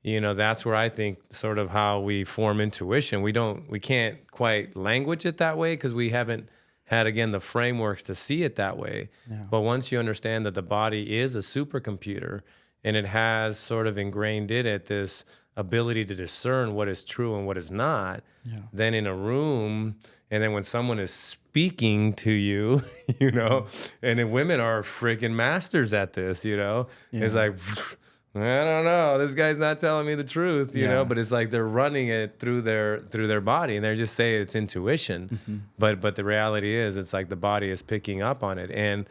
you know, that's where I think sort of how we form intuition. We can't quite language it that way because we haven't had, again, the frameworks to see it that way. But once you understand that the body is a supercomputer and it has sort of ingrained in it this ability to discern what is true and what is not, then in a room, and then when someone is speaking to you, you know, and then women are freaking masters at this, you know, it's like, I don't know. This guy's not telling me the truth, you know. Yeah. But it's like they're running it through their body, and they're just saying it's intuition. But the reality is, it's like the body is picking up on it, and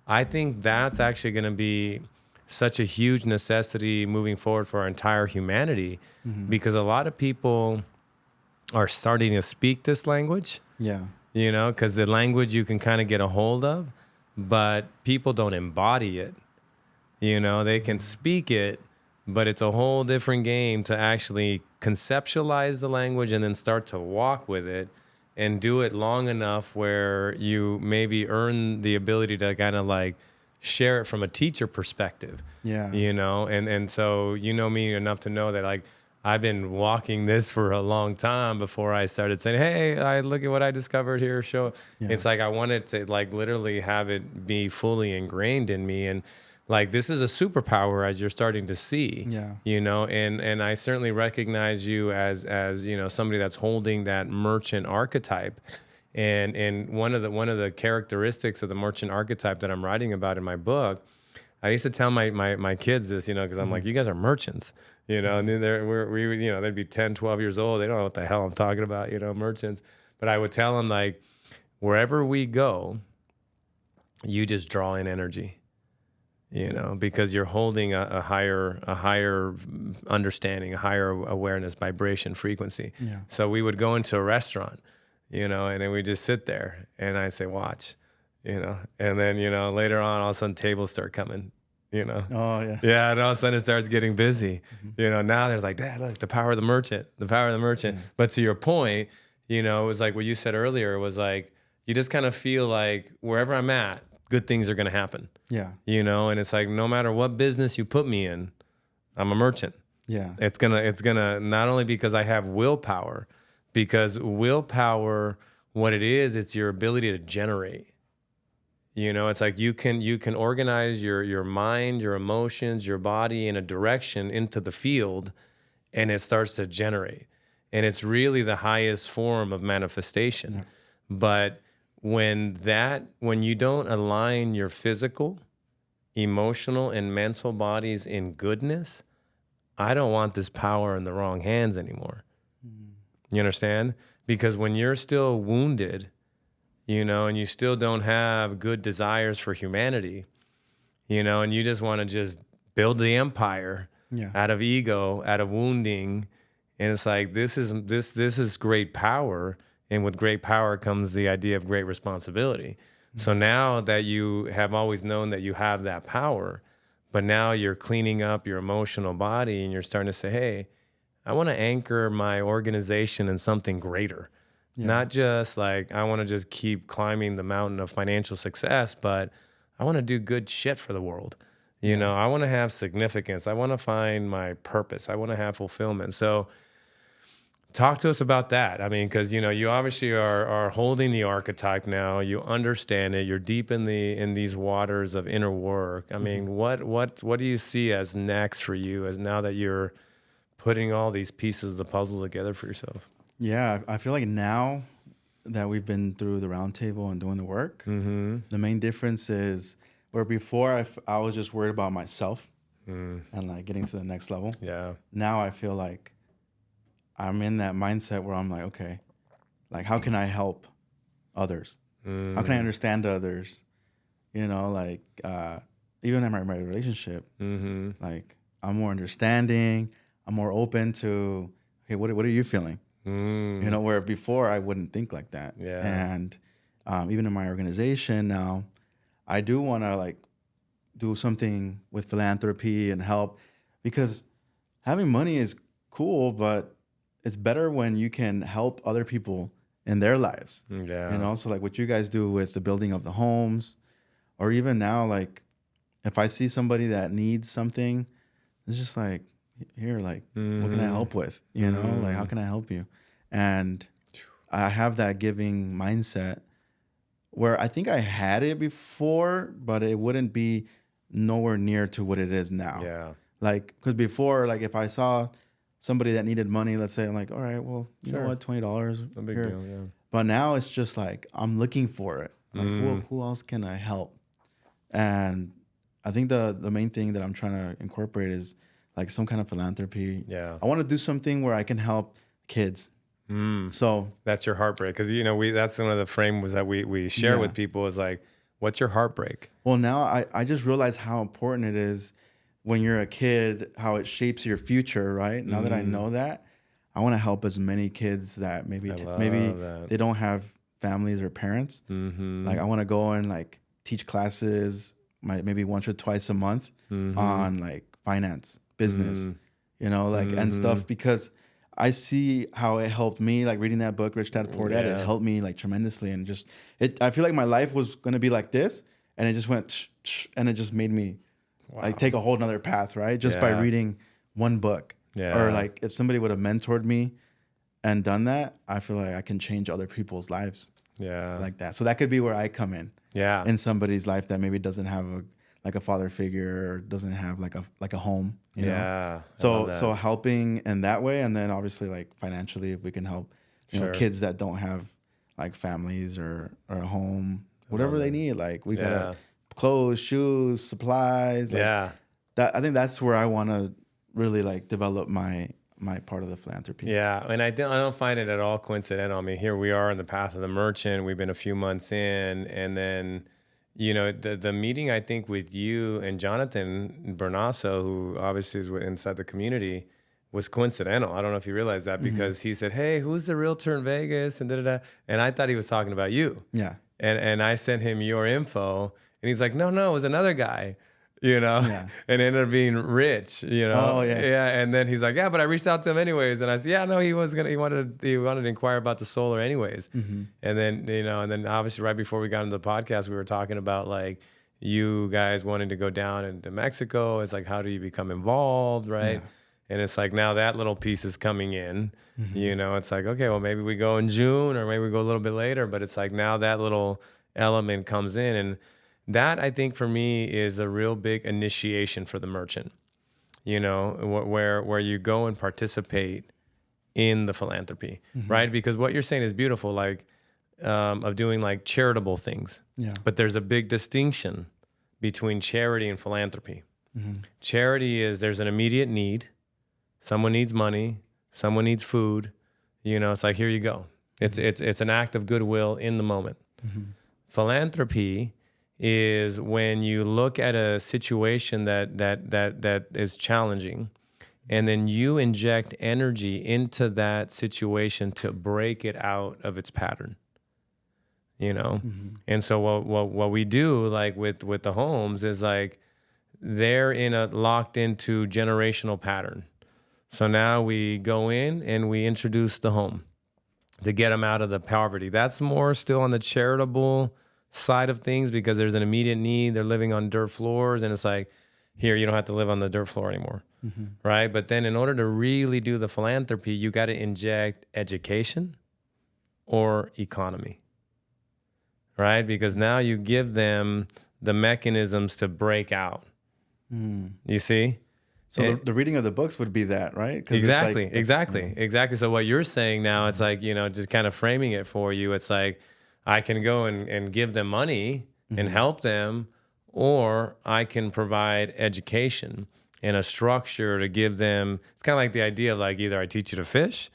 I think that's actually going to be such a huge necessity moving forward for our entire humanity, because a lot of people are starting to speak this language, Yeah. you know, because the language you can kind of get a hold of, but people don't embody it. You know, they can speak it, but it's a whole different game to actually conceptualize the language and then start to walk with it and do it long enough where you maybe earn the ability to kind of like share it from a teacher perspective. Yeah. You know, and so you know me enough to know that like I've been walking this for a long time before I started saying, "Hey, I look at what I discovered here." Show. Yeah. It's like I wanted to like literally have it be fully ingrained in me, and like this is a superpower as you're starting to see. Yeah. You know, and I certainly recognize you as you know somebody that's holding that merchant archetype. And one of the characteristics of the merchant archetype that I'm writing about in my book, I used to tell my kids this, you know, because I'm like, you guys are merchants, you know, and then we you know, they'd be 10, 12 years old. They don't know what the hell I'm talking about, you know, merchants. But I would tell them, like, wherever we go, you just draw in energy, you know, because you're holding a higher understanding, a higher awareness, vibration, frequency. Yeah. So we would go into a restaurant, you know, and then we just sit there and I say, watch, you know, and then, you know, later on, all of a sudden tables start coming, you know. Oh, yeah. Yeah, and all of a sudden it starts getting busy. You know, now there's like, Dad, look, the power of the merchant, the power of the merchant. But to your point, you know, it was like what you said earlier, was like, you just kind of feel like wherever I'm at, good things are going to happen, Yeah. you know, and it's like, no matter what business you put me in, I'm a merchant. Yeah. It's gonna not only because I have willpower, because willpower, what it is, it's your ability to generate. You know, it's like you can organize your mind, your emotions, your body in a direction into the field, and it starts to generate. And it's really the highest form of manifestation. Yeah. But when you don't align your physical, emotional, and mental bodies in goodness, I don't want this power in the wrong hands anymore. You understand? Because when you're still wounded, you know, and you still don't have good desires for humanity, you know, and you just want to just build the empire Yeah. out of ego, out of wounding, and it's like this is great power, and with great power comes the idea of great responsibility. So now that you have always known that you have that power, but now you're cleaning up your emotional body and you're starting to say, hey, I want to anchor my organization in something greater. Yeah. Not just like I want to just keep climbing the mountain of financial success, but I want to do good shit for the world. You know, I want to have significance. I want to find my purpose. I want to have fulfillment. So talk to us about that. I mean, because you know, you obviously are holding the archetype now. You understand it. You're deep in these waters of inner work. I mean, what do you see as next for you, as now that you're putting all these pieces of the puzzle together for yourself? Yeah. I feel like now that we've been through the roundtable and doing the work, the main difference is where before I was just worried about myself and like getting to the next level. Yeah. Now I feel like I'm in that mindset where I'm like, okay, like how can I help others? How can I understand others? You know, like even in my relationship, like I'm more understanding. I'm more open to, okay, what are you feeling? You know, where before I wouldn't think like that. Yeah. And even in my organization now, I do want to like do something with philanthropy and help, because having money is cool, but it's better when you can help other people in their lives. Yeah. And also like what you guys do with the building of the homes, or even now, like if I see somebody that needs something, it's just like, here, like, what can I help with? You know, like, how can I help you? And I have that giving mindset where I think I had it before, but it wouldn't be nowhere near to what it is now. Yeah. Like, because before, like, if I saw somebody that needed money, let's say, I'm like, all right, well, you know what, $20. No big here. deal. Yeah. But now it's just like, I'm looking for it. Like, who else can I help? And I think the main thing that I'm trying to incorporate is like some kind of philanthropy. Yeah. I want to do something where I can help kids. So That's your heartbreak. Because, that's one of the frames that we share Yeah. with people is like, what's your heartbreak? well, now I just realize how important it is when you're a kid, how it shapes your future, right? Now that I know that, I want to help as many kids that maybe that. they don't have families or parents. Like I want to go and like teach classes maybe once or twice a month on like finance, business, like and stuff, because I see how it helped me, like reading that book, Rich Dad Poor Dad. It helped me like tremendously, and just I feel like my life was gonna be like this, and it just went, and it just made me like take a whole nother path, right? Just by reading one book, or like if somebody would have mentored me and done that, I feel like I can change other people's lives, like that. So that could be where I come in, in somebody's life that maybe doesn't have a father figure, or doesn't have like a home, you know? So helping in that way, and then obviously like financially, if we can help you know kids that don't have like families or a home, whatever they need, like we gotta clothes, shoes, supplies, like that. I think that's where I want to really like develop my part of the philanthropy. And I don't find it at all coincidental. I mean, here we are in the path of the merchant. We've been a few months in, and then the meeting, I think, with you and Jonathan Bernasso, who obviously is inside the community, was coincidental. I don't know if you realize that, because he said, "Hey, who's the realtor in Vegas?" and and I thought he was talking about you. And I sent him your info, and he's like, "No, it was another guy." And ended up being Rich, and then he's like, "Yeah, but I reached out to him anyways." And I said, "Yeah, no, he wanted to inquire about the solar anyways." And then obviously right before we got into the podcast, we were talking about like you guys wanting to go down into Mexico. It's like, how do you become involved, right? And it's like, now that little piece is coming in, it's like, okay, well, maybe we go in June, or maybe we go a little bit later, but it's like now that little element comes in. And that, I think, for me, is a real big initiation for the merchant, where you go and participate in the philanthropy, right? Because what you're saying is beautiful, like of doing like charitable things. But there's a big distinction between charity and philanthropy. Charity is there's an immediate need. Someone needs money. Someone needs food. It's like, here you go. It's an act of goodwill in the moment. Philanthropy is when you look at a situation that is challenging, and then you inject energy into that situation to break it out of its pattern. And so what we do, like with the homes, is like they're in a locked into generational pattern. So now we go in and we introduce the home to get them out of the poverty. That's more still on the charitable side of things, because there's an immediate need. They're living on dirt floors, and it's like, here, you don't have to live on the dirt floor anymore, right? But then in order to really do the philanthropy, you got to inject education or economy, right? Because now you give them the mechanisms to break out. You see? So the reading of the books would be that, right? Exactly. So what you're saying now, it's like, just kind of framing it for you. It's like, I can go and give them money and help them, or I can provide education and a structure to give them. It's kind of like the idea of like, either I teach you to fish,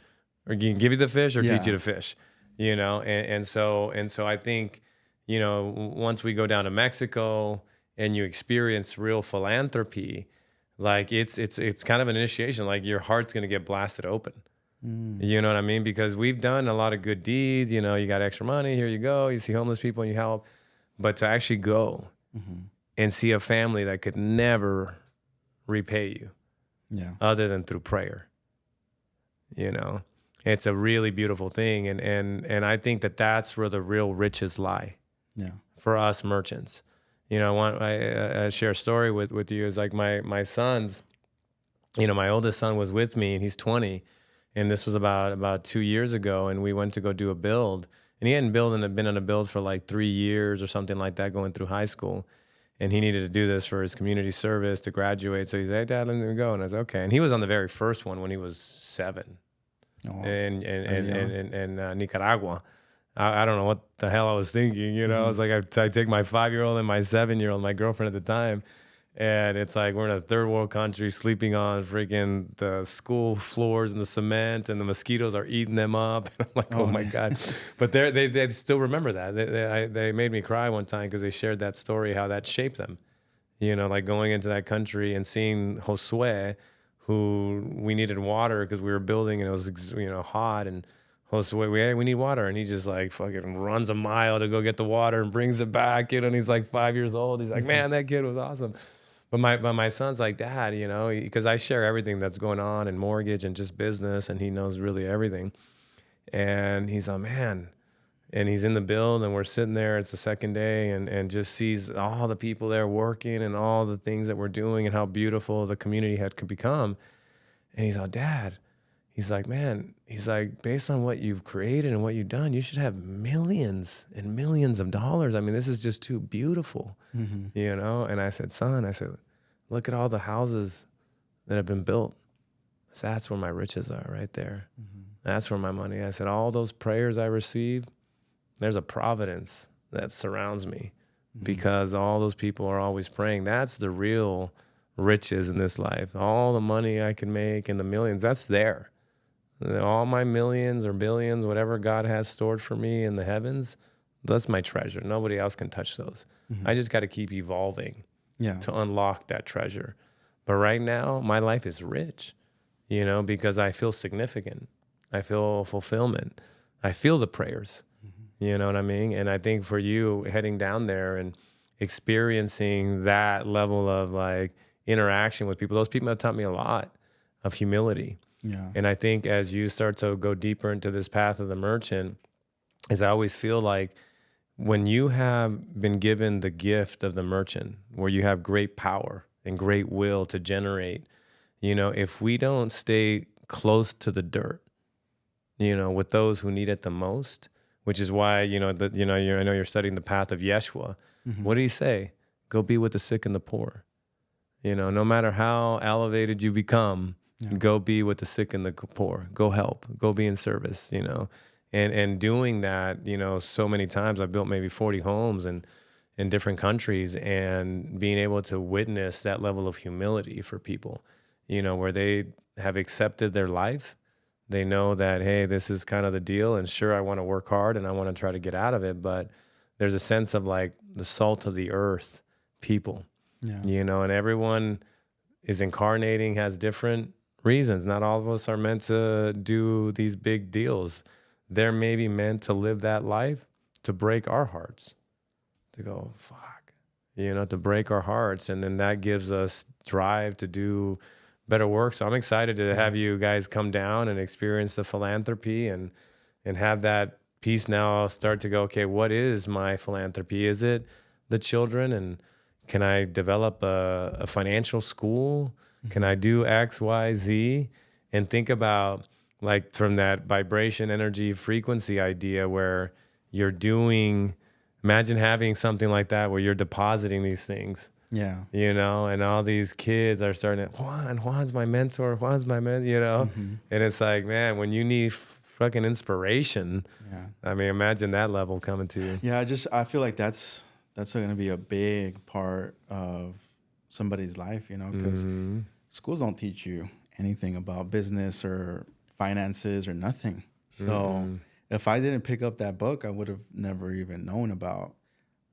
or give you the fish, or teach you to fish, and so I think, once we go down to Mexico and you experience real philanthropy, like it's kind of an initiation. Like your heart's going to get blasted open. You know what I mean? Because we've done a lot of good deeds. You got extra money. Here you go. You see homeless people and you help. But to actually go and see a family that could never repay you, other than through prayer, it's a really beautiful thing. And I think that's where the real riches lie. For us merchants. I share a story with you. Is like my sons, my oldest son was with me, and he's 20. And this was about 2 years ago, and we went to go do a build. And he hadn't been on a build for like 3 years or something like that, going through high school. And he needed to do this for his community service to graduate. So he's like, "Hey, Dad, let me go." And I was like, "Okay." And he was on the very first one when he was 7, in Nicaragua. I don't know what the hell I was thinking. I was like, I take my 5-year-old and my 7-year-old, my girlfriend at the time, And it's like we're in a third world country sleeping on freaking the school floors and the cement, and the mosquitoes are eating them up. And I'm like, oh Oh, my God. But they still remember that. They made me cry one time because they shared that story, how that shaped them. You know, like going into that country and seeing Josue, who we needed water because we were building and it was, you know, hot. And Josue, we need water. And he just like fucking runs a mile to go get the water and brings it back. You know, and he's like 5 years old. He's like, man, that kid was awesome. But my son's like, Dad, you know, because I share everything that's going on in mortgage and just business, and he knows really everything. And he's like, man, and he's in the build, and we're sitting there. It's the second day, and just sees all the people there working and all the things that we're doing and how beautiful the community could become. And he's like, Dad, he's like, man, he's like, based on what you've created and what you've done, you should have millions and millions of dollars. I mean, this is just too beautiful, you know? And I said, son, I said, look at all the houses that have been built. I said, that's where my riches are right there. That's where my money. I said, all those prayers I received, there's a providence that surrounds me because all those people are always praying. That's the real riches in this life. All the money I can make and the millions, that's there. All my millions or billions, whatever God has stored for me in the heavens, that's my treasure. Nobody else can touch those. I just got to keep evolving to unlock that treasure. But right now, my life is rich, you know, because I feel significant. I feel fulfillment. I feel the prayers. You know what I mean? And I think for you heading down there and experiencing that level of like interaction with people, those people have taught me a lot of humility. Yeah. And I think as you start to go deeper into this path of the merchant, is I always feel like when you have been given the gift of the merchant, where you have great power and great will to generate, you know, if we don't stay close to the dirt, you know, with those who need it the most, which is why, you know, that, you know, I know you're studying the path of Yeshua. What did he say? Go be with the sick and the poor. You know, no matter how elevated you become, go be with the sick and the poor. Go help. Go be in service, you know. And doing that, you know, so many times I've built maybe 40 homes in different countries, and being able to witness that level of humility for people, you know, where they have accepted their life. They know that, hey, this is kind of the deal. And sure, I want to work hard and I want to try to get out of it. But there's a sense of like the salt of the earth people, you know, and everyone is incarnating, has different reasons. Not all of us are meant to do these big deals. They're maybe meant to live that life to break our hearts, to go, fuck, you know, to break our hearts. And then that gives us drive to do better work. So I'm excited to have you guys come down and experience the philanthropy and have that piece now start to go, okay, what is my philanthropy? Is it the children? And can I develop a financial school? Can I do X, Y, Z? And think about like from that vibration, energy, frequency idea where you're doing, imagine having something like that where you're depositing these things. Yeah. You know, and all these kids are starting to, Juan's my mentor, you know? And it's like, man, when you need fucking inspiration, I mean, imagine that level coming to you. Yeah, I feel like that's going to be a big part of somebody's life, you know, because schools don't teach you anything about business or finances or nothing. So if I didn't pick up that book, I would have never even known about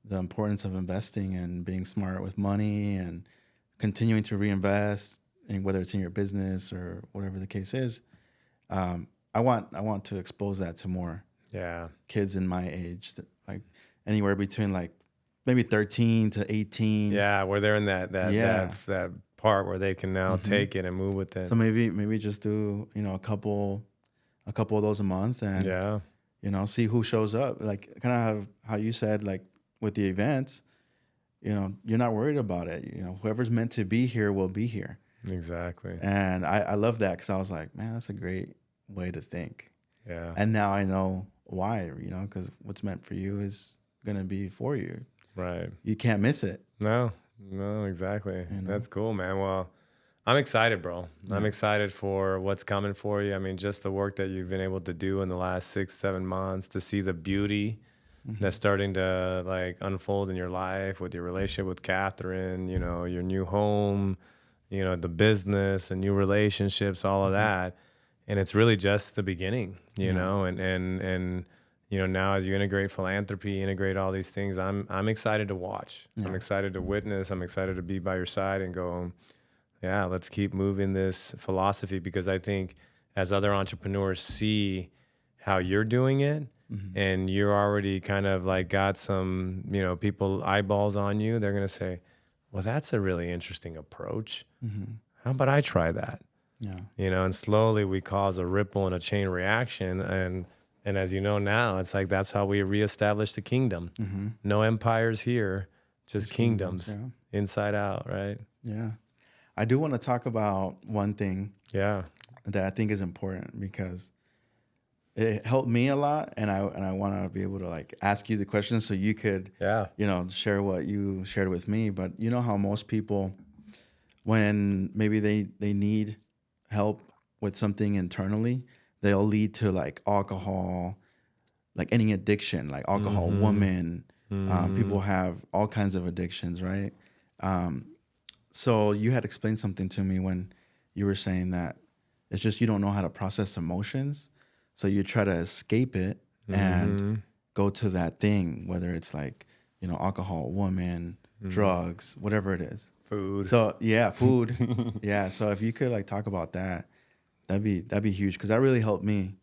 the importance of investing and being smart with money and continuing to reinvest, and whether it's in your business or whatever the case is. I want to expose that to more kids in my age, like anywhere between like maybe 13 to 18. Yeah, where they're in that part where they can now take it and move with it. So maybe just do, you know, a couple of those a month, and you know, see who shows up. Like kind of have how you said, like with the events, you know, you're not worried about it. You know, whoever's meant to be here will be here. Exactly. And I love that, because I was like, man, that's a great way to think. Yeah. And now I know why, you know, because what's meant for you is going to be for you. Right. You can't miss it. No, exactly. You know? That's cool, man. Well, I'm excited, bro. Yeah. I'm excited for what's coming for you. I mean, just the work that you've been able to do in the last 6-7 months, to see the beauty that's starting to like unfold in your life with your relationship with Catherine, you know, your new home, you know, the business and new relationships, all of that. And it's really just the beginning, you Yeah. know, and you know, now as you integrate philanthropy, integrate all these things, I'm excited to watch. Yeah. I'm excited to witness. I'm excited to be by your side and go, yeah, let's keep moving this philosophy, because I think as other entrepreneurs see how you're doing it, and you're already kind of like got some, you know, people eyeballs on you, they're going to say, well, that's a really interesting approach. How about I try that? Yeah. You know, and slowly we cause a ripple and a chain reaction. And as you know now, it's like that's how we reestablish the kingdom. No empires here, just kingdoms, Yeah. inside out, right? Yeah. I do want to talk about one thing Yeah. that I think is important, because it helped me a lot, and I want to be able to like ask you the questions so you could, Yeah. you know, share what you shared with me. But you know how most people, when maybe they need help with something internally, they'll lead to like alcohol, like any addiction, like alcohol, women. People have all kinds of addictions, right? So you had explained something to me when you were saying that it's just you don't know how to process emotions. So you try to escape it and go to that thing, whether it's like, you know, alcohol, woman, drugs, whatever it is. Food. So yeah, food. Yeah. So if you could like talk about that, that'd be huge, because that really helped me,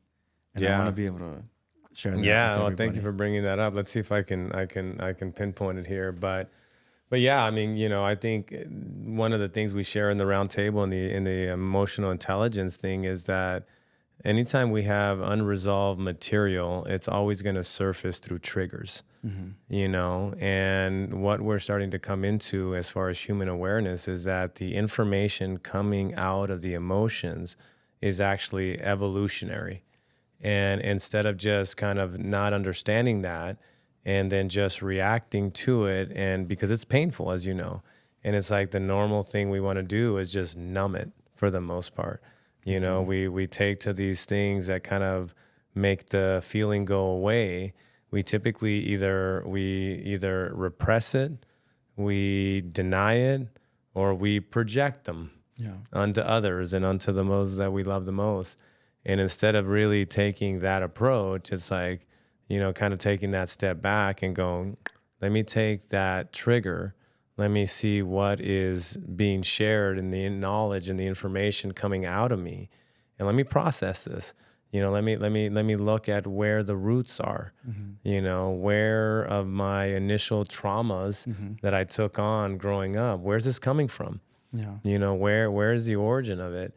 and I want to be able to share that with Yeah, well, everybody. thank you for bringing that up. Let's see if I can pinpoint it here. But yeah, I mean, you know, I think one of the things we share in the round table in the emotional intelligence thing is that anytime we have unresolved material, it's always going to surface through triggers. You know, and what we're starting to come into as far as human awareness is that the information coming out of the emotions is actually evolutionary. And instead of just kind of not understanding that and then just reacting to it, and because it's painful, as you know, and it's like the normal thing we want to do is just numb it for the most part. You know, we take to these things that kind of make the feeling go away. We typically either repress it, we deny it, or we project them Yeah. unto others and unto the most that we love the most. And instead of really taking that approach, it's like, you know, kind of taking that step back and going, let me take that trigger. Let me see what is being shared and the knowledge and the information coming out of me. And let me process this. You know, let me look at where the roots are. You know, where of my initial traumas that I took on growing up, where's this coming from? Yeah. You know, where's the origin of it?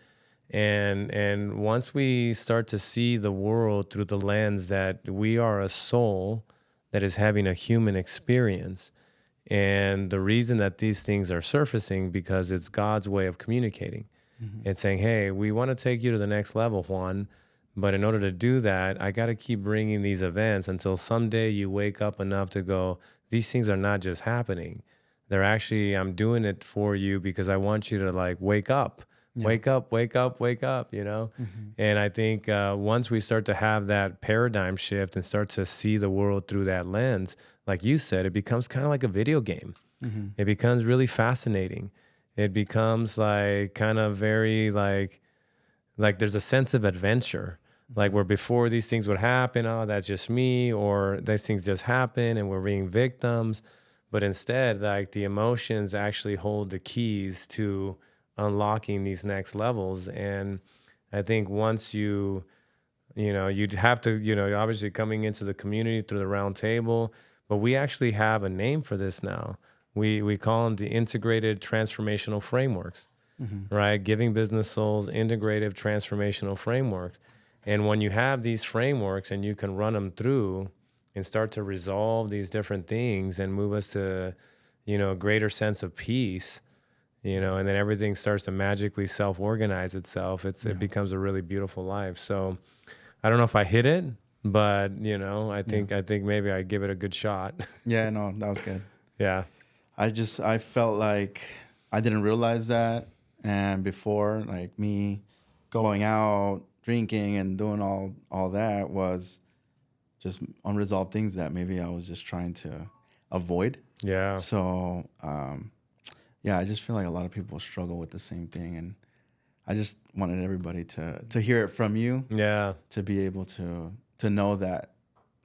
And once we start to see the world through the lens that we are a soul that is having a human experience, and the reason that these things are surfacing because it's God's way of communicating. It's saying, hey, we want to take you to the next level, Juan, but in order to do that, I got to keep bringing these events until someday you wake up enough to go, these things are not just happening. They're actually, I'm doing it for you because I want you to like wake up. Wake up, wake up, wake up, you know? And I think once we start to have that paradigm shift and start to see the world through that lens, like you said, it becomes kind of like a video game. It becomes really fascinating. It becomes like kind of very like there's a sense of adventure. Like where before these things would happen, oh, that's just me, or these things just happen and we're being victims. But instead, like the emotions actually hold the keys to unlocking these next levels. And I think once you'd have to, you know, obviously coming into the community through the round table, but we actually have a name for this now. We call them the integrated transformational frameworks, right? Giving business souls integrative transformational frameworks. And when you have these frameworks and you can run them through and start to resolve these different things and move us to, you know, a greater sense of peace, you know, and then everything starts to magically self-organize itself. It becomes a really beautiful life. So I don't know if I hit it, but you know, I think maybe I give it a good shot. Yeah, no, that was good. Yeah. I felt like I didn't realize that. And before, like me going out, drinking and doing all that was just unresolved things that maybe I was just trying to avoid. Yeah. So, yeah, I just feel like a lot of people struggle with the same thing, and I just wanted everybody to hear it from you, Yeah. to be able to know that,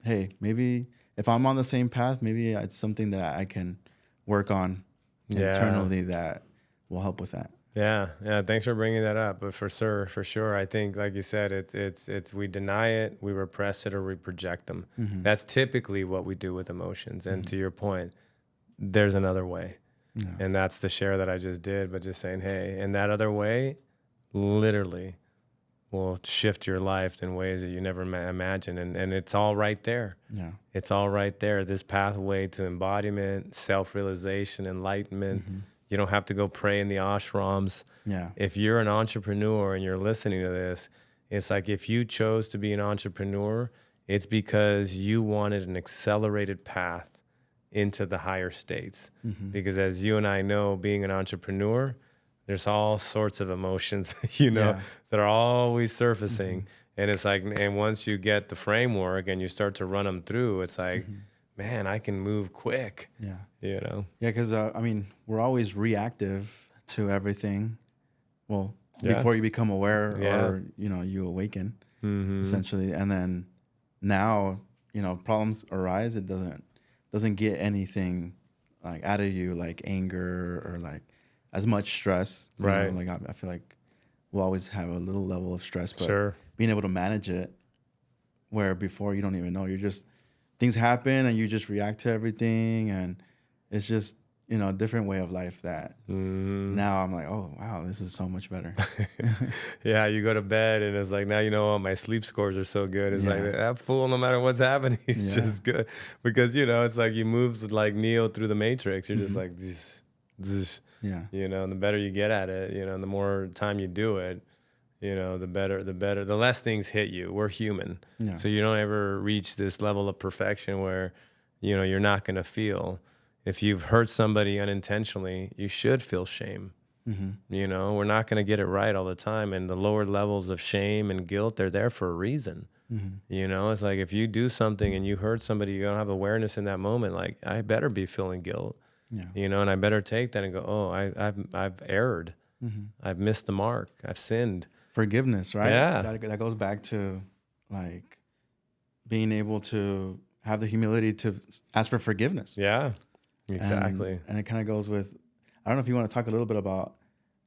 hey, maybe if I'm on the same path, maybe it's something that I can work on Yeah. internally that will help with that. Yeah, yeah. Thanks for bringing that up. But for sure, I think, like you said, it's we deny it, we repress it, or we project them. Mm-hmm. That's typically what we do with emotions. And to your point, there's another way, Yeah. and that's the share that I just did. But just saying, hey, and that other way, literally, will shift your life in ways that you never imagined. And it's all right there. Yeah. It's all right there. This pathway to embodiment, self-realization, enlightenment. Mm-hmm. You don't have to go pray in the ashrams. Yeah. If you're an entrepreneur and you're listening to this, it's like if you chose to be an entrepreneur, it's because you wanted an accelerated path into the higher states. Mm-hmm. Because as you and I know, being an entrepreneur, there's all sorts of emotions, that are always surfacing. Mm-hmm. And it's like, and once you get the framework and you start to run them through, it's like, Mm-hmm. man, I can move quick. Yeah. Yeah, because I mean, we're always reactive to everything. Well, Yeah. before you become aware, Yeah. or you awaken, Mm-hmm. essentially, and then now problems arise. It doesn't get anything like out of you, like anger or like as much stress. Right. Like I feel like we'll always have a little level of stress, but Sure. being able to manage it, where before you don't even know, you're just, things happen and you just react to everything, and it's just a different way of life that now I'm like, oh wow, this is so much better. Yeah, you go to bed and it's like, now you know what, my sleep scores are so good. It's like, that fool, no matter what's happening, he's just good. Because it's like you move like Neo through the Matrix. You're just like this, Yeah. and the better you get at it, and the more time you do it, the better, the less things hit you. We're human. Yeah. So you don't ever reach this level of perfection where, you're not going to feel. If you've hurt somebody unintentionally, you should feel shame. Mm-hmm. We're not going to get it right all the time. And the lower levels of shame and guilt, they're there for a reason. Mm-hmm. It's like if you do something and you hurt somebody, you don't have awareness in that moment. Like, I better be feeling guilt, Yeah. and I better take that and go, oh, I've erred. Mm-hmm. I've missed the mark. I've sinned. Forgiveness, right? Yeah. That goes back to like being able to have the humility to ask for forgiveness. Yeah, exactly. And it kind of goes with, I don't know if you want to talk a little bit about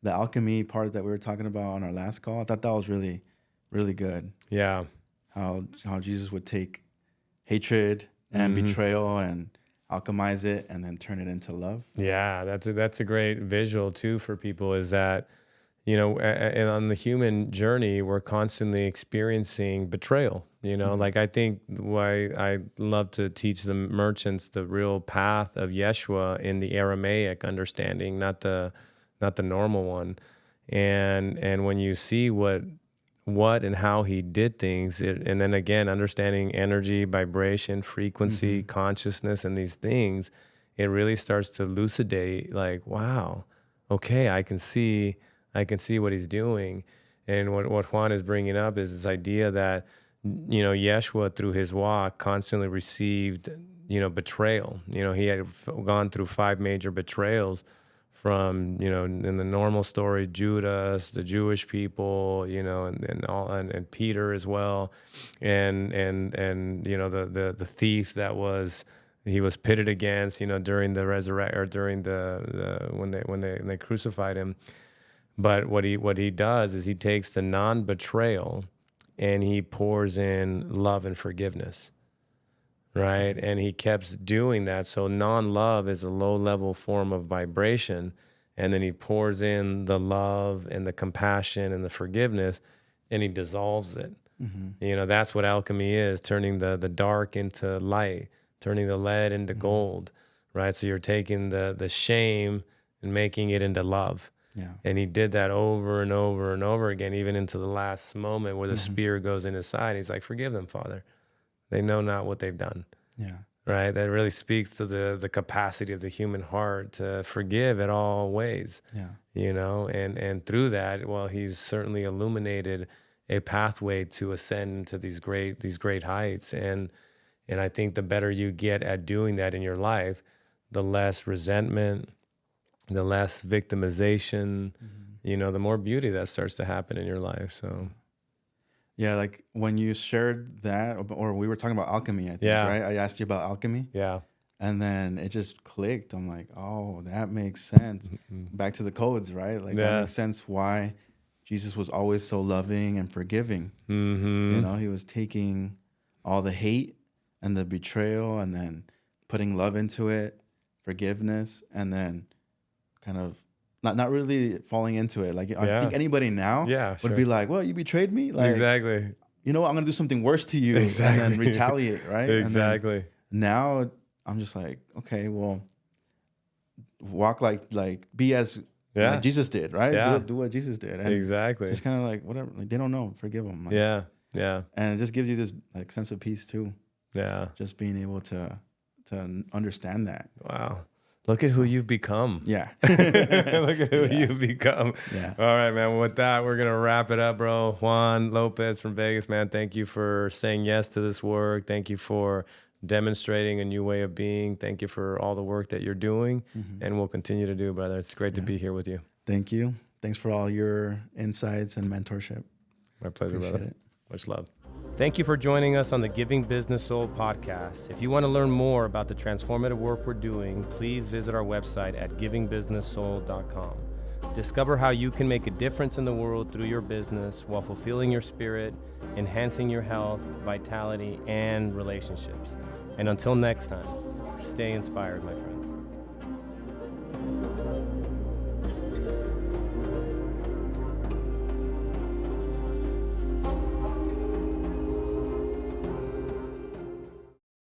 the alchemy part that we were talking about on our last call. I thought that was really, really good. Yeah. How Jesus would take hatred and betrayal and alchemize it and then turn it into love. Yeah, that's a great visual too for people, is that, and on the human journey, we're constantly experiencing betrayal. Like, I think why I love to teach the merchants the real path of Yeshua in the Aramaic understanding, not the normal one. And when you see what and how he did things, and then again, understanding energy, vibration, frequency, consciousness, and these things, it really starts to elucidate, like, wow, okay, I can see what he's doing. And what Juan is bringing up is this idea that, Yeshua through his walk constantly received, betrayal. He had gone through 5 major betrayals from, in the normal story, Judas, the Jewish people, and Peter as well. And the thief that he was pitted against, during the resurrection, or during when they crucified him. But what he does is he takes the non-betrayal and he pours in love and forgiveness, right? And he kept doing that. So non-love is a low-level form of vibration, and then he pours in the love and the compassion and the forgiveness, and he dissolves it. That's what alchemy is, turning the dark into light, turning the lead into gold, right? So you're taking the shame and making it into love. Yeah. And he did that over and over and over again, even into the last moment where the spear goes in his side. He's like, forgive them, Father. They know not what they've done. Yeah. Right? That really speaks to the capacity of the human heart to forgive in all ways. Yeah. And through that, well, he's certainly illuminated a pathway to ascend to these great heights. And And I think the better you get at doing that in your life, the less resentment, the less victimization, the more beauty that starts to happen in your life. So, Yeah, like when you shared that, or we were talking about alchemy, I think, right? I asked you about alchemy. Yeah. And then it just clicked. I'm like, oh, that makes sense. Back to the codes, right? Like that makes sense why Jesus was always so loving and forgiving. He was taking all the hate and the betrayal and then putting love into it, forgiveness, and then kind of not really falling into it. Like I think anybody now would be like, well, you betrayed me? Like, exactly. You know what? I'm going to do something worse to you and then retaliate, right? Exactly. And now I'm just like, okay, well, walk like be as like Jesus did, right? Yeah. Do what Jesus did. And exactly. just kind of like whatever. Like they don't know, forgive them. Like, Yeah. And it just gives you this like sense of peace too. Yeah. Just being able to understand that. Wow. Look at who you've become. Yeah. Look at who you've become. Yeah. All right, man. With that, we're going to wrap it up, bro. Juan Lopez from Vegas, man. Thank you for saying yes to this work. Thank you for demonstrating a new way of being. Thank you for all the work that you're doing and will continue to do, brother. It's great to be here with you. Thank you. Thanks for all your insights and mentorship. My pleasure, Appreciate brother. it. Much love. Thank you for joining us on the Giving Business Soul podcast. If you want to learn more about the transformative work we're doing, please visit our website at givingbusinesssoul.com. Discover how you can make a difference in the world through your business while fulfilling your spirit, enhancing your health, vitality, and relationships. And until next time, stay inspired, my friends.